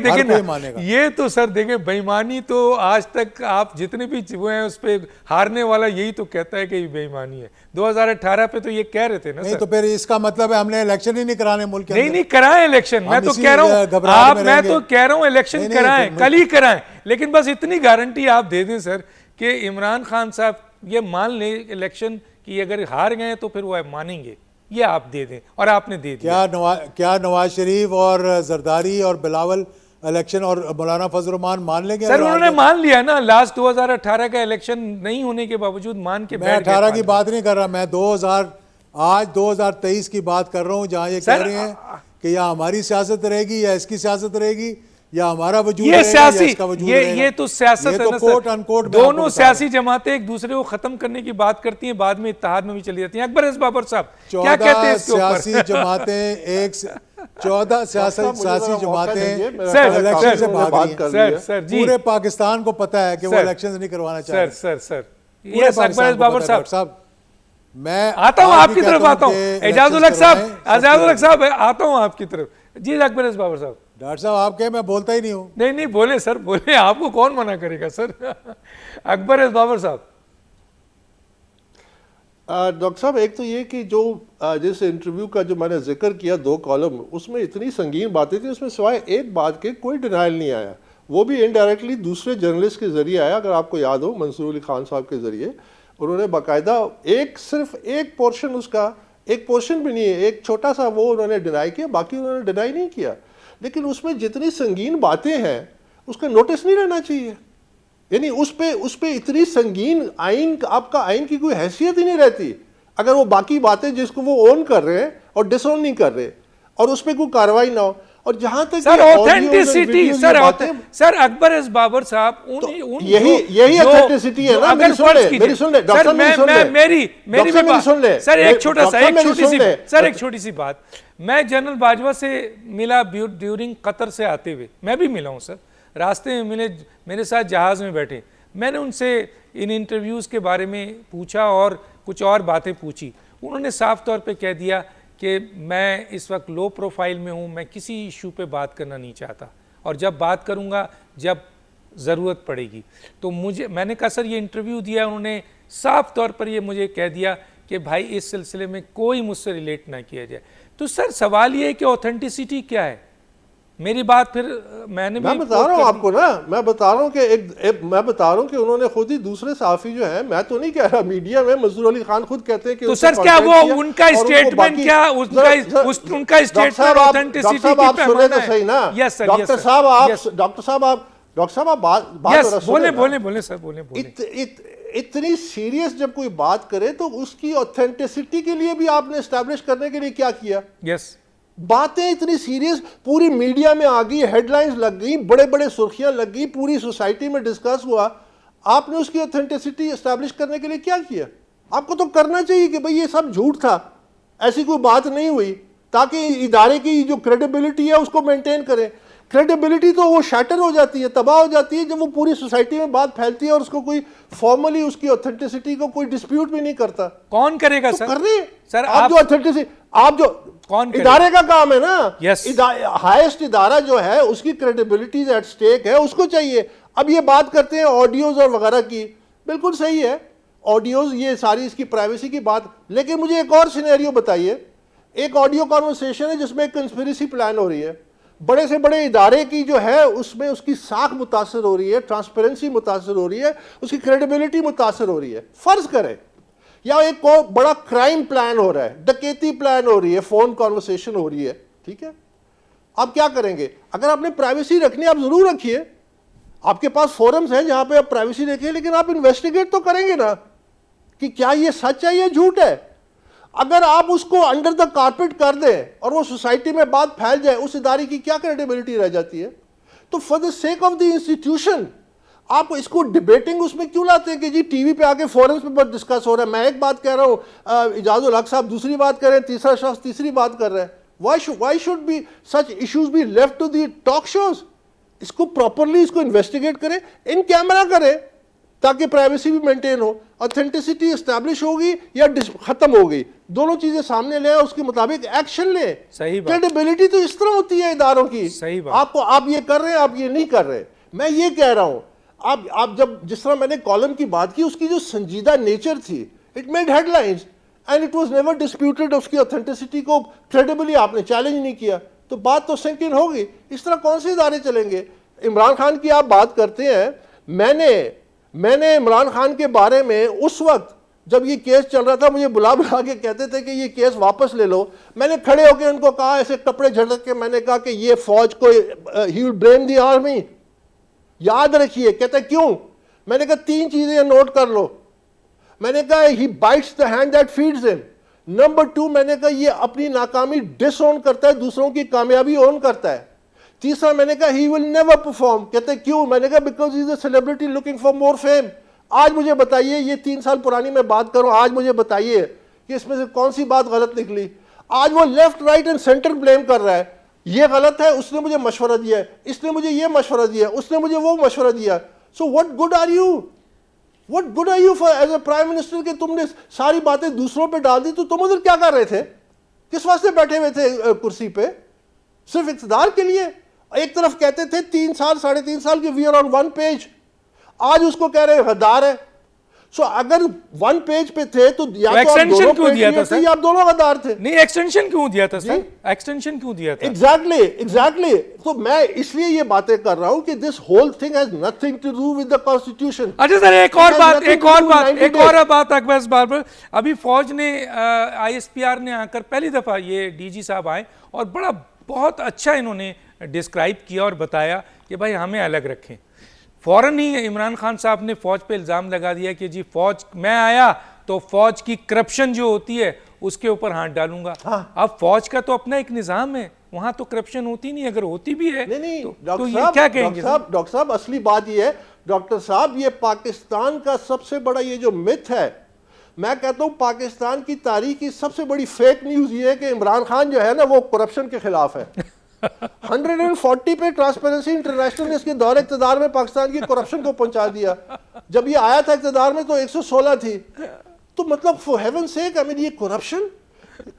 देखिए ना, ये तो सर देखें, बेईमानी तो आज तक आप जितने भी हुए हैं उस पे हारने वाला यही तो कहता है कि बेईमानी है। 2018 पे तो ये कह रहे थे ना। नहीं तो फिर इसका मतलब है हमने इलेक्शन ही नहीं कराने मुल्क के नहीं कराएं इलेक्शन। मैं तो कह रहा हूँ इलेक्शन कराएं, कल ही कराएं। लेकिन बस इतनी गारंटी आप दे दें सर कि इमरान खान साहब ये मान ले इलेक्शन कि अगर हार गए तो फिर वो मानेंगे, ये आप दे दें, और आपने दे दिया। क्या नवाज शरीफ और जरदारी और बिलावल इलेक्शन और मौलाना फजल रहमान मान लेंगे? सर उन्होंने मान लिया ना, लास्ट 2018 का इलेक्शन नहीं होने के बावजूद मान के मैं बैठ गए 18 की पार्लियामेंट। बात नहीं कर रहा, मैं 2023 की बात कर रहा हूँ, जहाँ ये कह सर, रहे हैं कि या हमारी सियासत रहेगी या इसकी सियासत रहेगी, या हमारा वजूद ये रहेगा सियासी, या इसका वजूद रहेगा। ये तो सियासत ये है तो ना कोट सर। अनकोट दोनों सियासी जमातें एक दूसरे को खत्म करने की बात करती हैं, बाद में इत्तेहाद में भी चली जाती हैं। अकबर एस बाबर साहब क्या कहते हैं इसके ऊपर? सियासी जमातें 14 सियासी जमातें सर, इलेक्शन से सर, भाग रही हैं। सर सर जी, पूरे पाकिस्तान को पता है कि वो सर, इलेक्शन नहीं करवाना चाह सर रहे। सर सर पूरे यस, अकबर पाकिस्तान एस को बाबर पता है, डॉक्टर साहब। साहब मैं आता हूँ आज भी आपकी तरफ, कहता आता हूँ कि एजाजुल हक elections साहब, करवाएं, एजाजुल हक साहब, आता हूँ आपकी तरफ जी। अकबर एस बाबर साहब, डॉक्टर साहब आप कहे, मैं बोलता ही नहीं हूँ। नहीं नहीं बोले सर, बोले, आपको कौन मना करेगा सर। अकबर एस बाबर साहब। डॉक्टर साहब, एक तो ये कि जो जिस इंटरव्यू का जो मैंने जिक्र किया 2 कॉलम, उसमें इतनी संगीन बातें थी, उसमें सिवाय एक बात के कोई डिनाइल नहीं आया। वो भी इनडायरेक्टली दूसरे जर्नलिस्ट के जरिए आया, अगर आपको याद हो, मंसूर अली खान साहब के जरिए। उन्होंने बाकायदा सिर्फ एक पोर्शन, उसका एक पोर्शन भी नहीं है, एक छोटा सा वो उन्होंने डिनाई किया, बाकी उन्होंने डिनाई नहीं किया। लेकिन उसमें जितनी संगीन बातें हैं उसका नोटिस नहीं रहना चाहिए। यानी उस पे इतनी संगीन आइन, आपका आइन की कोई हैसियत ही नहीं रहती अगर वो बाकी बातें जिसको वो ओन कर रहे हैं और डिसओन नहीं कर रहे, और उस पर कोई कार्रवाई ना हो। और जहां तक sir authenticity, sir Akbar S Babar साहब यही ऑथेंटिसिटी है ना। मेरी सुन ले डॉक्टर, मेरी बात सुन ले सर, एक छोटी सी बात। मैं जनरल बाजवा से मिला ड्यूरिंग कतर से आते हुए, मैं भी मिला हूं सर, रास्ते में मिले, मेरे साथ जहाज में बैठे। मैंने उनसे इन इंटरव्यूज़ के बारे में पूछा और कुछ और बातें पूछी। उन्होंने साफ तौर पे कह दिया कि मैं इस वक्त लो प्रोफाइल में हूँ, मैं किसी इशू पे बात करना नहीं चाहता, और जब बात करूँगा जब ज़रूरत पड़ेगी। तो मैंने कहा सर ये इंटरव्यू दिया, उन्होंने साफ तौर पर ये मुझे कह दिया कि भाई इस सिलसिले में कोई मुझसे रिलेट ना किया जाए। तो सर सवाल ये है कि ऑथेंटिसिटी क्या है? मेरी बात फिर मैं बता रहा हूँ आपको ना, मैं बता रहा हूँ कि उन्होंने खुद ही दूसरे साफी जो है, मैं तो नहीं कह रहा, मीडिया में मंसूर अली खान खुद कहते हैं कि तो सर क्या वो उनका स्टेटमेंट, क्या उनका स्टेटमेंट ऑथेंटिसिटी आप सुने तो सही ना। यस सर, डॉक्टर साहब आप बात बोले सर। इतनी सीरियस जब कोई बात करे तो उसकी ऑथेंटिसिटी के लिए भी आपने एस्टैब्लिश करने के लिए क्या किया? यस, बातें इतनी सीरियस पूरी मीडिया में आ गई, हेडलाइंस लग गई, बड़े बड़े सुर्खियां लग गई, पूरी सोसाइटी में डिस्कस हुआ, आपने उसकी ऑथेंटिसिटी एस्टैब्लिश करने के लिए क्या किया? आपको तो करना चाहिए कि भाई ये सब झूठ था, ऐसी कोई बात नहीं हुई, ताकि इदारे की जो क्रेडिबिलिटी है उसको मेंटेन करें। क्रेडिबिलिटी तो वो शैटर हो जाती है, तबाह हो जाती है, जब वो पूरी सोसाइटी में बात फैलती है और उसको कोई फॉर्मली उसकी ऑथेंटिसिटी को कोई डिस्प्यूट भी नहीं करता। कौन करेगा तो सर? कर रहे सर आप जो ऑथेंटिसिटी, आप जो कौन इदारे का काम है ना, यस, हाईएस्ट इदारा जो है उसकी क्रेडिबिलिटी एट स्टेक है, उसको चाहिए। अब ये बात करते हैं ऑडियोज और वगैरह की, बिल्कुल सही है, ऑडियोज ये सारी इसकी प्राइवेसी की बात, लेकिन मुझे एक और सिनेरियो बताइए। एक ऑडियो कॉन्वर्सेशन है जिसमें एक कंस्पिरेसी प्लान हो रही है, बड़े से बड़े इदारे की जो है उसमें उसकी साख मुतासर हो रही है, ट्रांसपेरेंसी मुतासर हो रही है, उसकी क्रेडिबिलिटी मुतासर हो रही है। फर्ज करें या एक को बड़ा क्राइम प्लान हो रहा है, डकैती प्लान हो रही है, फोन कॉन्वर्सेशन हो रही है, ठीक है, आप क्या करेंगे? अगर आपने प्राइवेसी रखनी आप जरूर रखिए, आपके पास फोरम्स हैं जहां पे आप प्राइवेसी रखिए, लेकिन आप इन्वेस्टिगेट तो करेंगे ना कि क्या ये सच है या झूठ है। अगर आप उसको अंडर द कारपेट कर दें और वो सोसाइटी में बात फैल जाए, उस इदारे की क्या क्रेडिबिलिटी रह जाती है? तो for the sake of the institution आप इसको डिबेटिंग उसमें क्यों लाते हैं कि जी टीवी पे आके फोरम्स पे बहुत डिस्कस हो रहा है, मैं एक बात कह रहा हूं, इजाजुल हक साहब दूसरी बात कर रहे हैं, तीसरा शख्स तीसरी बात कर रहा है। Why should be such issues be left to the talk shows? इसको प्रॉपरली इसको इन्वेस्टिगेट करें, इन कैमरा करें, ताकि प्राइवेसी भी मेंटेन हो, ऑथेंटिसिटी एस्टैब्लिश होगी या खत्म हो गई, दोनों चीजें सामने ले, उसके मुताबिक एक्शन ले। सही बात। क्रेडिबिलिटी तो इस तरह होती है इदारों की। सही बात। आपको आप ये कर रहे हैं, आप ये नहीं कर रहे। मैं ये कह रहा हूं, आप जब जिस तरह मैंने कॉलम की बात की, उसकी जो संजीदा नेचर थी, it made headlines and it was never disputed. उसकी ऑथेंटिसिटी को क्रेडिबली आपने चैलेंज नहीं किया, तो बात तो सिंक इन होगी। इस तरह कौन से इदारे चलेंगे? इमरान खान की आप बात करते हैं, मैंने इमरान खान के बारे में उस वक्त जब ये केस चल रहा था, मुझे बुला बुला के कहते थे कि ये केस वापस ले लो। मैंने खड़े होकर उनको कहा, ऐसे कपड़े झटक के मैंने कहा कि ये फौज को, he will blame the army, याद रखिए। कहते क्यों? मैंने कहा 3 चीजें नोट कर लो। मैंने कहा he bites the hand that feeds him. Number 2, मैंने कहा ये अपनी नाकामी डिसओन करता है, दूसरों की कामयाबी ओन करता है। तीसरा, मैंने कहा ही विल नेवर परफॉर्म। कहते क्यों? मैंने कहा because he is a celebrity looking for more fame. आज मुझे बताइए, ये 3 साल पुरानी मैं बात करूं, आज मुझे बताइए कि इसमें से कौन सी बात गलत निकली। आज वो left right and centre blame कर रहा है, ये गलत है, उसने मुझे मशवरा दिया है, इसने मुझे ये मशवरा दिया, उसने मुझे वो मशवरा दिया। So what good are you, what good are you for as a prime minister कि तुमने सारी बातें दूसरों पे डाल दी? तो तुम उधर क्या कर रहे थे? किस वास्ते बैठे हुए थे कुर्सी पे? सिर्फ इक़्तिदार के लिए? एक तरफ कहते थे 3 साल 3.5 साल की वी आर ऑन 1 पेज, आज उसको कह रहे हैं गद्दार है। सो अगर 1 पेज पे थे तो या तो आप दोनों क्यों दिया था सर? या आप दोनों गद्दार थे। नहीं, एक्सटेंशन क्यों दिया था सर? एक्सटेंशन क्यों दिया था? एग्जैक्टली। तो मैं इसलिए ये बातें कर रहा हूं कि this whole thing has nothing to do with the constitution. अच्छा सर, एक और बात अकबर बाबर, अभी फौज ने ISPR ने आकर पहली दफा ये DG साहब आए और बहुत अच्छा इन्होंने डिस्क्राइब किया और बताया कि भाई हमें अलग रखें। फौरन ही इमरान खान साहब ने फौज पे इल्ज़ाम लगा दिया कि जी फौज, मैं आया तो फौज की करप्शन जो होती है उसके ऊपर हाथ डालूंगा। हाँ। अब फौज का तो अपना एक निज़ाम है, वहां तो करप्शन होती नहीं, अगर होती भी है नहीं तो ये क्या कहेंगे? डॉक्टर साहब असली बात ये है, डॉक्टर साहब, ये पाकिस्तान का सबसे बड़ा ये जो मिथ है, मैं कहता हूं पाकिस्तान की तारीख की सबसे बड़ी फेक न्यूज ये है कि इमरान खान जो है ना वो करप्शन के खिलाफ है। 140 पे ट्रांसपेरेंसी इंटरनेशनल ने इसके दौरे इक़्तिदार में पाकिस्तान की करप्शन को पहुंचा दिया। जब ये आया था इक़्तिदार में तो 116 थी। तो मतलब for heaven sec, I mean ये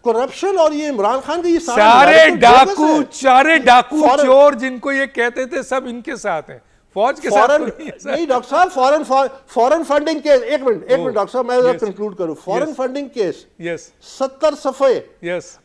करप्शन और ये इमरान खान के ये सारे डाकू चोर जिनको ये कहते थे सब इनके साथ हैं, फौज के साथ नहीं। डॉक्टर साहब, फॉरेन फंडिंग केस, एक मिनट डॉक्टर साहब, मैं कंक्लूड करूं। फॉरेन फंडिंग केस 70 सफ़े,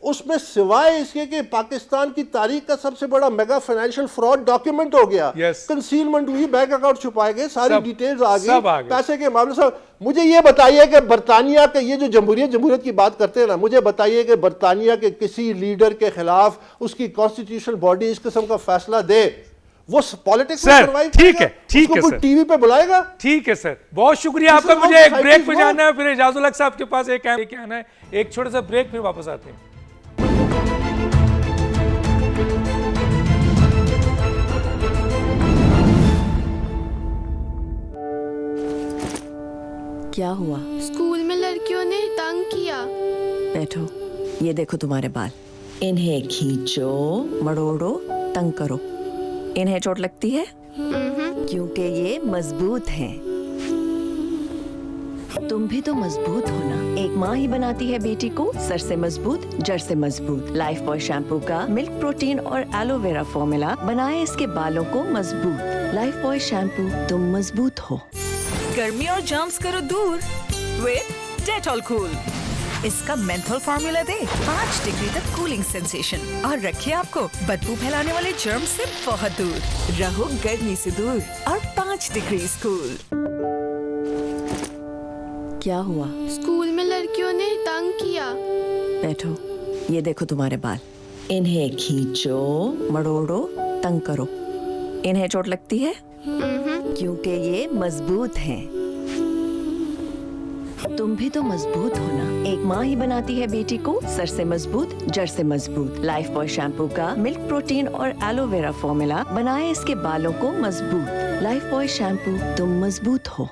उसमें सिवाय इसके कि पाकिस्तान की तारीख का सबसे बड़ा मेगा फाइनेंशियल फ्रॉड डॉक्यूमेंट हो गया, कंसीलमेंट हुई, बैंक अकाउंट छुपाए गए, सारी डिटेल्स आ गई पैसे के मामले। साहब मुझे ये बताइए कि बरतानिया के ये जो जमहूरियत की बात करते हैं ना, मुझे बताइए कि बरतानिया के किसी लीडर के खिलाफ उसकी कॉन्स्टिट्यूशनल बॉडी इस किस्म का फैसला दे, वो पॉलिटिक्स में सर्वाइव ठीक है सर, टीवी पे बुलाएगा? ठीक है सर, बहुत शुक्रिया आपका। मुझे एक ब्रेक पे जाना है, फिर एजाजुल हक साहब के पास एक आना है, एक छोटा सा ब्रेक, फिर वापस आते हैं। क्या हुआ? स्कूल में लड़कियों ने तंग किया। बैठो, ये देखो तुम्हारे बाल, इन्हें खींचो, मड़ोड़ो, तंग करो। इन्हें चोट लगती है? क्योंकि ये मजबूत हैं। तुम भी तो मजबूत हो ना। एक माँ ही बनाती है बेटी को सर से मजबूत, जड़ से मजबूत। लाइफ बॉय शैम्पू का मिल्क प्रोटीन और एलोवेरा फॉर्मूला बनाए इसके बालों को मजबूत। लाइफ बॉय शैम्पू, तुम मजबूत हो। गर्मी और जर्म्स करो दूर विद डेटॉल कूल। इसका मेंथोल फार्मूला दे 5 डिग्री तक कूलिंग सेंसेशन और रखे आपको बदबू फैलाने वाले जर्म से बहुत दूर। रहो गर्मी से दूर और 5 डिग्री कूल। क्या हुआ? स्कूल में लड़कियों ने तंग किया। बैठो, ये देखो तुम्हारे बाल, इन्हें खींचो, मड़ोड़ो, तंग करो। इन्हें चोट लगती है? क्योंकि ये मजबूत हैं। तुम भी तो मजबूत हो ना। एक माँ ही बनाती है बेटी को सर से मजबूत, जड़ से मजबूत। लाइफ बॉय शैम्पू का मिल्क प्रोटीन और एलोवेरा फॉर्मूला बनाए इसके बालों को मजबूत। लाइफ बॉय शैम्पू, तुम मजबूत हो।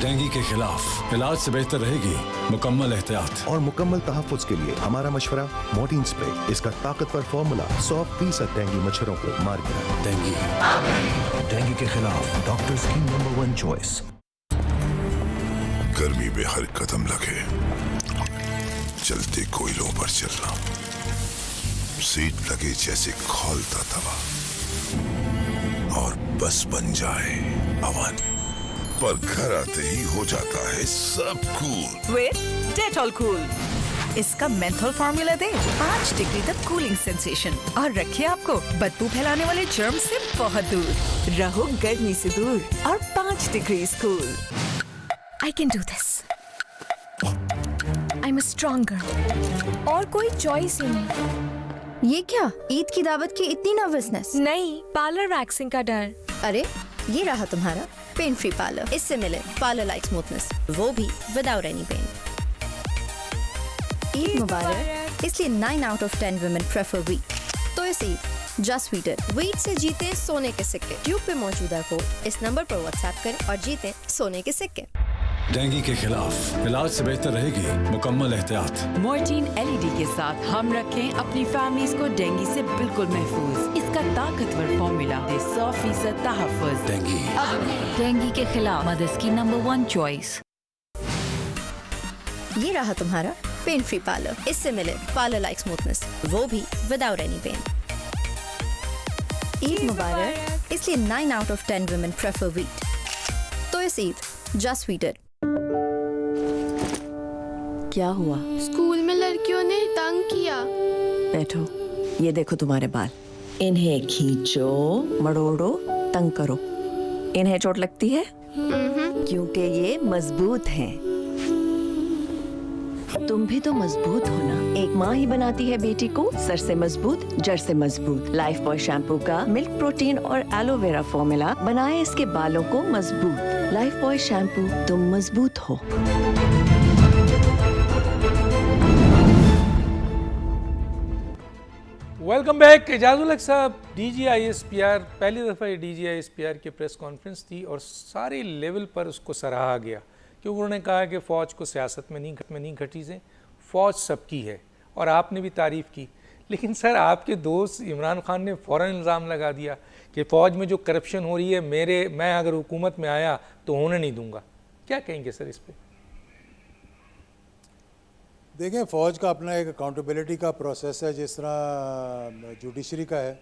डेंगू के खिलाफ इलाज से बेहतर रहेगी मुकम्मल एहतियात। और मुकम्मल तहफ़्फ़ुज़ के लिए हमारा मशवरा मोर्टीन स्प्रे। इसका ताकतवर फॉर्मूला 100% डेंगू मच्छरों को मार गिरा। डेंगू के खिलाफ डॉक्टर्स की नंबर 1 चॉइस। गर्मी में हर कदम लगे, चलते कोयलों पर चलना, सीट लगे जैसे खौलता तवा, और बस बन जाए अवन, पर घर आते ही हो जाता है सब कूल विद डेटॉल कूल। इसका मेंथोल फार्मूला दे 5 डिग्री तक कूलिंग सेंसेशन और रखे आपको बदबू फैलाने वाले जर्म से बहुत दूर। रहो गर्मी से दूर और 5 degree cool. I can do this. I am strong girl. और कोई चॉइस ही नहीं। ये क्या, ईद की दावत की इतनी नर्वसनेस? नहीं, पार्लर वैक्सिंग का डर। अरे ये रहा तुम्हारा पेन फ्री पार्लर। इससे मिले पार्लर लाइक स्मूथनेस, वो भी विदाउट एनी पेन। ईद मुबारक। इसलिए 9 out of 10 women prefer wheat। तो इस ईद जस्ट व्हीट से जीते सोने के सिक्के। ट्यूब पे मौजूदा को इस नंबर पर व्हाट्सएप करें और जीते सोने के सिक्के। डेंगू के खिलाफ इलाज से बेहतर रहेगी मुकम्मल एहतियात। मोर्टीन LED के साथ हम रखें अपनी फैमिलीज को डेंगू से बिल्कुल महफूज। इसका ताकतवर फॉर्मूला दे 100% तहफ़्फ़ुज़। डेंगू के खिलाफ मदर्स की नंबर 1 चॉइस। ये रहा तुम्हारा पेन फ्री पार्लर। इससे मिले पार्लर लाइक स्मूथनेस, वो भी विदाउट एनी पेन। ईद मुबारक। इसलिए 9 out of 10 women prefer wheat। तो इस ईद जस्ट व्हीट। क्या हुआ? स्कूल में लड़कियों ने तंग किया। बैठो, ये देखो तुम्हारे बाल। इन्हें खींचो, मड़ोड़ो, तंग करो। इन्हें चोट लगती है? क्योंकि ये मजबूत हैं। तुम भी तो मजबूत हो ना। एक माँ ही बनाती है बेटी को सर से मजबूत, जड़ से मजबूत। लाइफ बॉय शैम्पू का मिल्क प्रोटीन और एलोवेरा फॉर्मूला बनाए इसके बालों को मजबूत। लाइफ बॉय शैम्पू, तुम मजबूत हो। Welcome back. एजाजुल हक साहब DGISPR, पहली दफ़ा ये DGISPR की प्रेस कॉन्फ्रेंस थी और सारे लेवल पर उसको सराहा गया क्योंकि उन्होंने कहा कि फ़ौज को सियासत में नहीं घटी से, फ़ौज सबकी है और आपने भी तारीफ़ की। लेकिन सर आपके दोस्त इमरान खान ने फ़ौरन इल्ज़ाम लगा दिया कि फ़ौज में जो करप्शन हो रही है मैं अगर हुकूमत में आया तो होने नहीं दूंगा। क्या कहेंगे सर इस पर? देखें, फ़ौज का अपना एक अकाउंटेबिलिटी का प्रोसेस है जिस तरह जुडिशरी का है।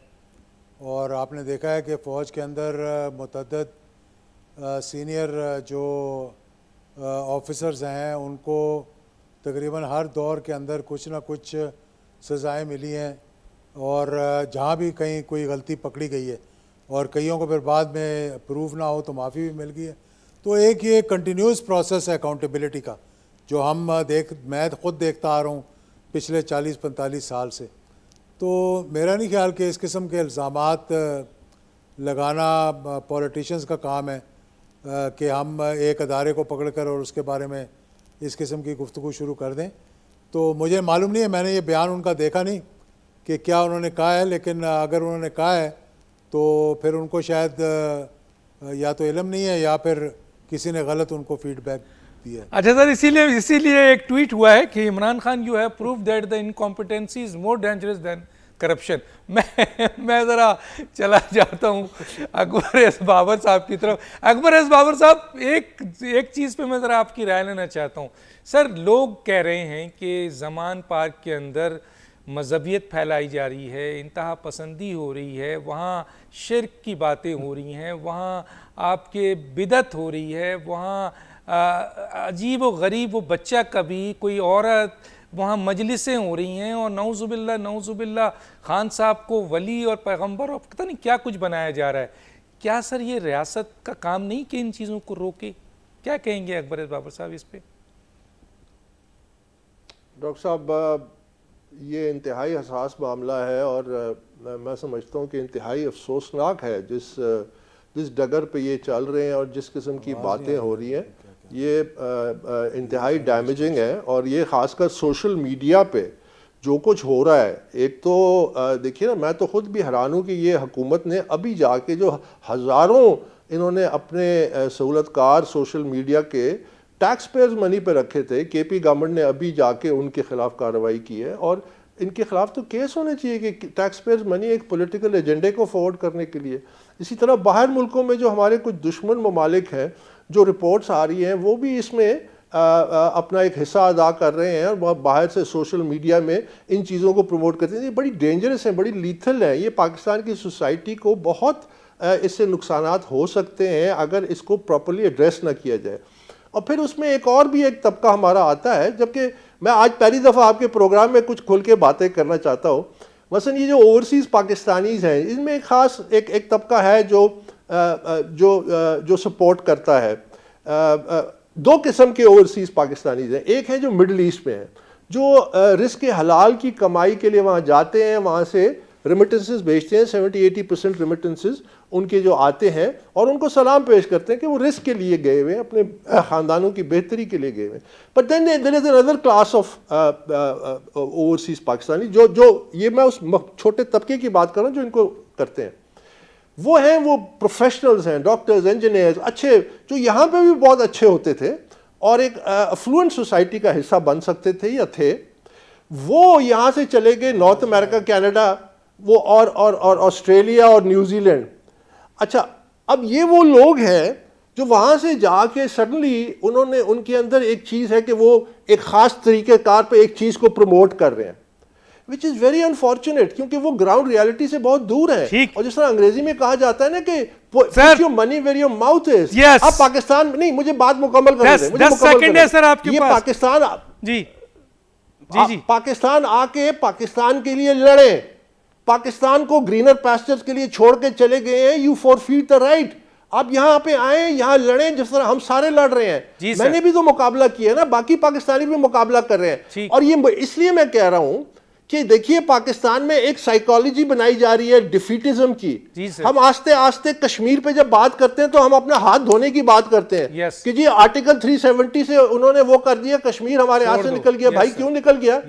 और आपने देखा है कि फ़ौज के अंदर मुतअद्दिद सीनियर जो ऑफिसर्स हैं उनको तकरीबन हर दौर के अंदर कुछ ना कुछ सज़ाएं मिली हैं और जहाँ भी कहीं कोई गलती पकड़ी गई है और कईयों को फिर बाद में प्रूफ ना हो तो माफ़ी भी मिल गई है। तो एक ये कंटिन्यूस प्रोसेस है अकाउंटेबिलिटी का जो मैं खुद देखता आ रहा हूँ पिछले 40-45 साल से। तो मेरा नहीं ख्याल कि इस किस्म के इल्ज़ामात लगाना पॉलिटिशियंस का काम है कि हम एक अदारे को पकड़कर और उसके बारे में इस किस्म की गुफ्तगू शुरू कर दें। तो मुझे मालूम नहीं है, मैंने ये बयान उनका देखा नहीं कि क्या उन्होंने कहा है, लेकिन अगर उन्होंने कहा है तो फिर उनको शायद या तो इल्म नहीं है या फिर किसी ने गलत उनको फीडबैक दिया। अच्छा सर, इसीलिए एक ट्वीट हुआ है कि Imran Khan you have prove that the incompetency is more dangerous than corruption. मैं ज़रा चला जाता हूँ अकबर एस बाबर साहब की तरफ। अकबर एस बाबर साहब, एक चीज़ पे मैं ज़रा आपकी राय लेना चाहता हूँ। सर, लोग कह रहे हैं कि ज़मान पार्क के अंदर मजहबियत फैलाई जा रही है, इंतहा पसंदी हो रही है, वहाँ शिर्क की बातें हो रही हैं, वहाँ आपके बिदत हो रही है, वहाँ अजीब व गरीब वो बच्चा कभी कोई औरत, वहाँ मजलिसें हो रही हैं और नऊजुबिल्ला खान साहब को वली और पैगंबर और पता नहीं क्या कुछ बनाया जा रहा है। क्या सर ये रियासत का काम नहीं कि इन चीज़ों को रोके? क्या कहेंगे अकबर बाबर साहब इस पे? डॉक्टर साहब, ये इंतहाई हसास मामला है और मैं समझता हूँ कि इंतहाई अफसोसनाक है जिस डगर पे ये चल रहे हैं और जिस किस्म की बातें हो रही हैं, ये इंतहाई डैमेजिंग है। और ये ख़ासकर सोशल मीडिया पे जो कुछ हो रहा है, एक तो देखिए ना, मैं तो ख़ुद भी हैरान हूँ कि ये हुकूमत ने अभी जाके जो हज़ारों इन्होंने अपने सहूलतकार सोशल मीडिया के टैक्स पेयर्स मनी पे रखे थे, केपी गवर्नमेंट ने अभी जाके उनके ख़िलाफ़ कार्रवाई की है और इनके ख़िलाफ़ तो केस होने चाहिए कि टैक्स पेयर्स मनी एक पॉलिटिकल एजेंडे को फॉरवर्ड करने के लिए। इसी तरह बाहर मुल्कों में जो हमारे कुछ दुश्मन ममालिक हैं, जो रिपोर्ट्स आ रही हैं, वो भी इसमें अपना एक हिस्सा अदा कर रहे हैं और बाहर से सोशल मीडिया में इन चीज़ों को प्रमोट करते हैं। ये बड़ी डेंजरस हैं, बड़ी लीथल हैं। ये पाकिस्तान की सोसाइटी को बहुत इससे नुकसानात हो सकते हैं अगर इसको प्रॉपर्ली एड्रेस ना किया जाए। और फिर उसमें एक और भी एक तबका हमारा आता है, जबकि मैं आज पहली दफ़ा आपके प्रोग्राम में कुछ खुल के बातें करना चाहता हूँ। मसलन ये जो ओवरसीज़ पाकिस्तानीज़ हैं, इसमें एक ख़ास एक तबका है जो सपोर्ट करता है। दो किस्म के ओवरसीज़ पाकिस्तानीज़ हैं। एक है जो मिडल ईस्ट में हैं, जो रिस्क हलाल की कमाई के लिए वहाँ जाते हैं, वहाँ से रेमिटेंसेस भेजते हैं। 70-80% रेमिटेंसेस उनके जो आते हैं और उनको सलाम पेश करते हैं कि वो रिस्क के लिए गए हुए हैं, अपने ख़ानदानों की बेहतरी के लिए गए हुए हैं। But then there is another class of overseas Pakistani जो ये मैं उस छोटे तबके की बात कर रहा हूँ जो इनको करते हैं। वो हैं, वो प्रोफेशनल्स हैं, डॉक्टर्स, इंजीनियर्स, अच्छे, जो यहाँ पे भी बहुत अच्छे होते थे और एक अफ्लुएंट सोसाइटी का हिस्सा बन सकते थे या थे। वो यहाँ से चले गए नॉर्थ अमेरिका, कनाडा, वो और ऑस्ट्रेलिया और न्यूजीलैंड। अच्छा, अब ये वो लोग हैं जो वहाँ से जाके सडनली उनके अंदर एक चीज़ है कि वो एक ख़ास तरीक़ेकार पे एक चीज़ को प्रमोट कर रहे हैं, विच इज़ वेरी अनफॉर्चुनेट, क्योंकि वो ग्राउंड रियलिटी से बहुत दूर है। और जिस तरह अंग्रेजी में कहा जाता है ना कि put your money where your mouth is। yes। अब पाकिस्तान नहीं, मुझे बात मुकम्मल करने दें, मुझे 10 सेकंड है सर आपके पास। ये पाकिस्तान जी पाकिस्तान आके पाकिस्तान के लिए लड़े, पाकिस्तान को ग्रीनर पैस्चर्स के लिए छोड़ के चले गए हैं। You forfeit the right. आप यहाँ पे आए, यहाँ लड़े जिस तरह हम सारे लड़ रहे हैं। मैंने भी तो मुकाबला किया ना, बाकी पाकिस्तानी भी मुकाबला कर रहे हैं। और ये इसलिए मैं कह रहा हूं कि देखिए, पाकिस्तान में एक साइकोलॉजी बनाई जा रही है डिफीटिज्म की। हम आस्ते आस्ते कश्मीर पे जब बात करते हैं तो हम अपना हाथ धोने की बात करते हैं कि जी आर्टिकल 370 से उन्होंने वो कर दिया, कश्मीर हमारे हाथ से निकल गया। भाई क्यों निकल गया?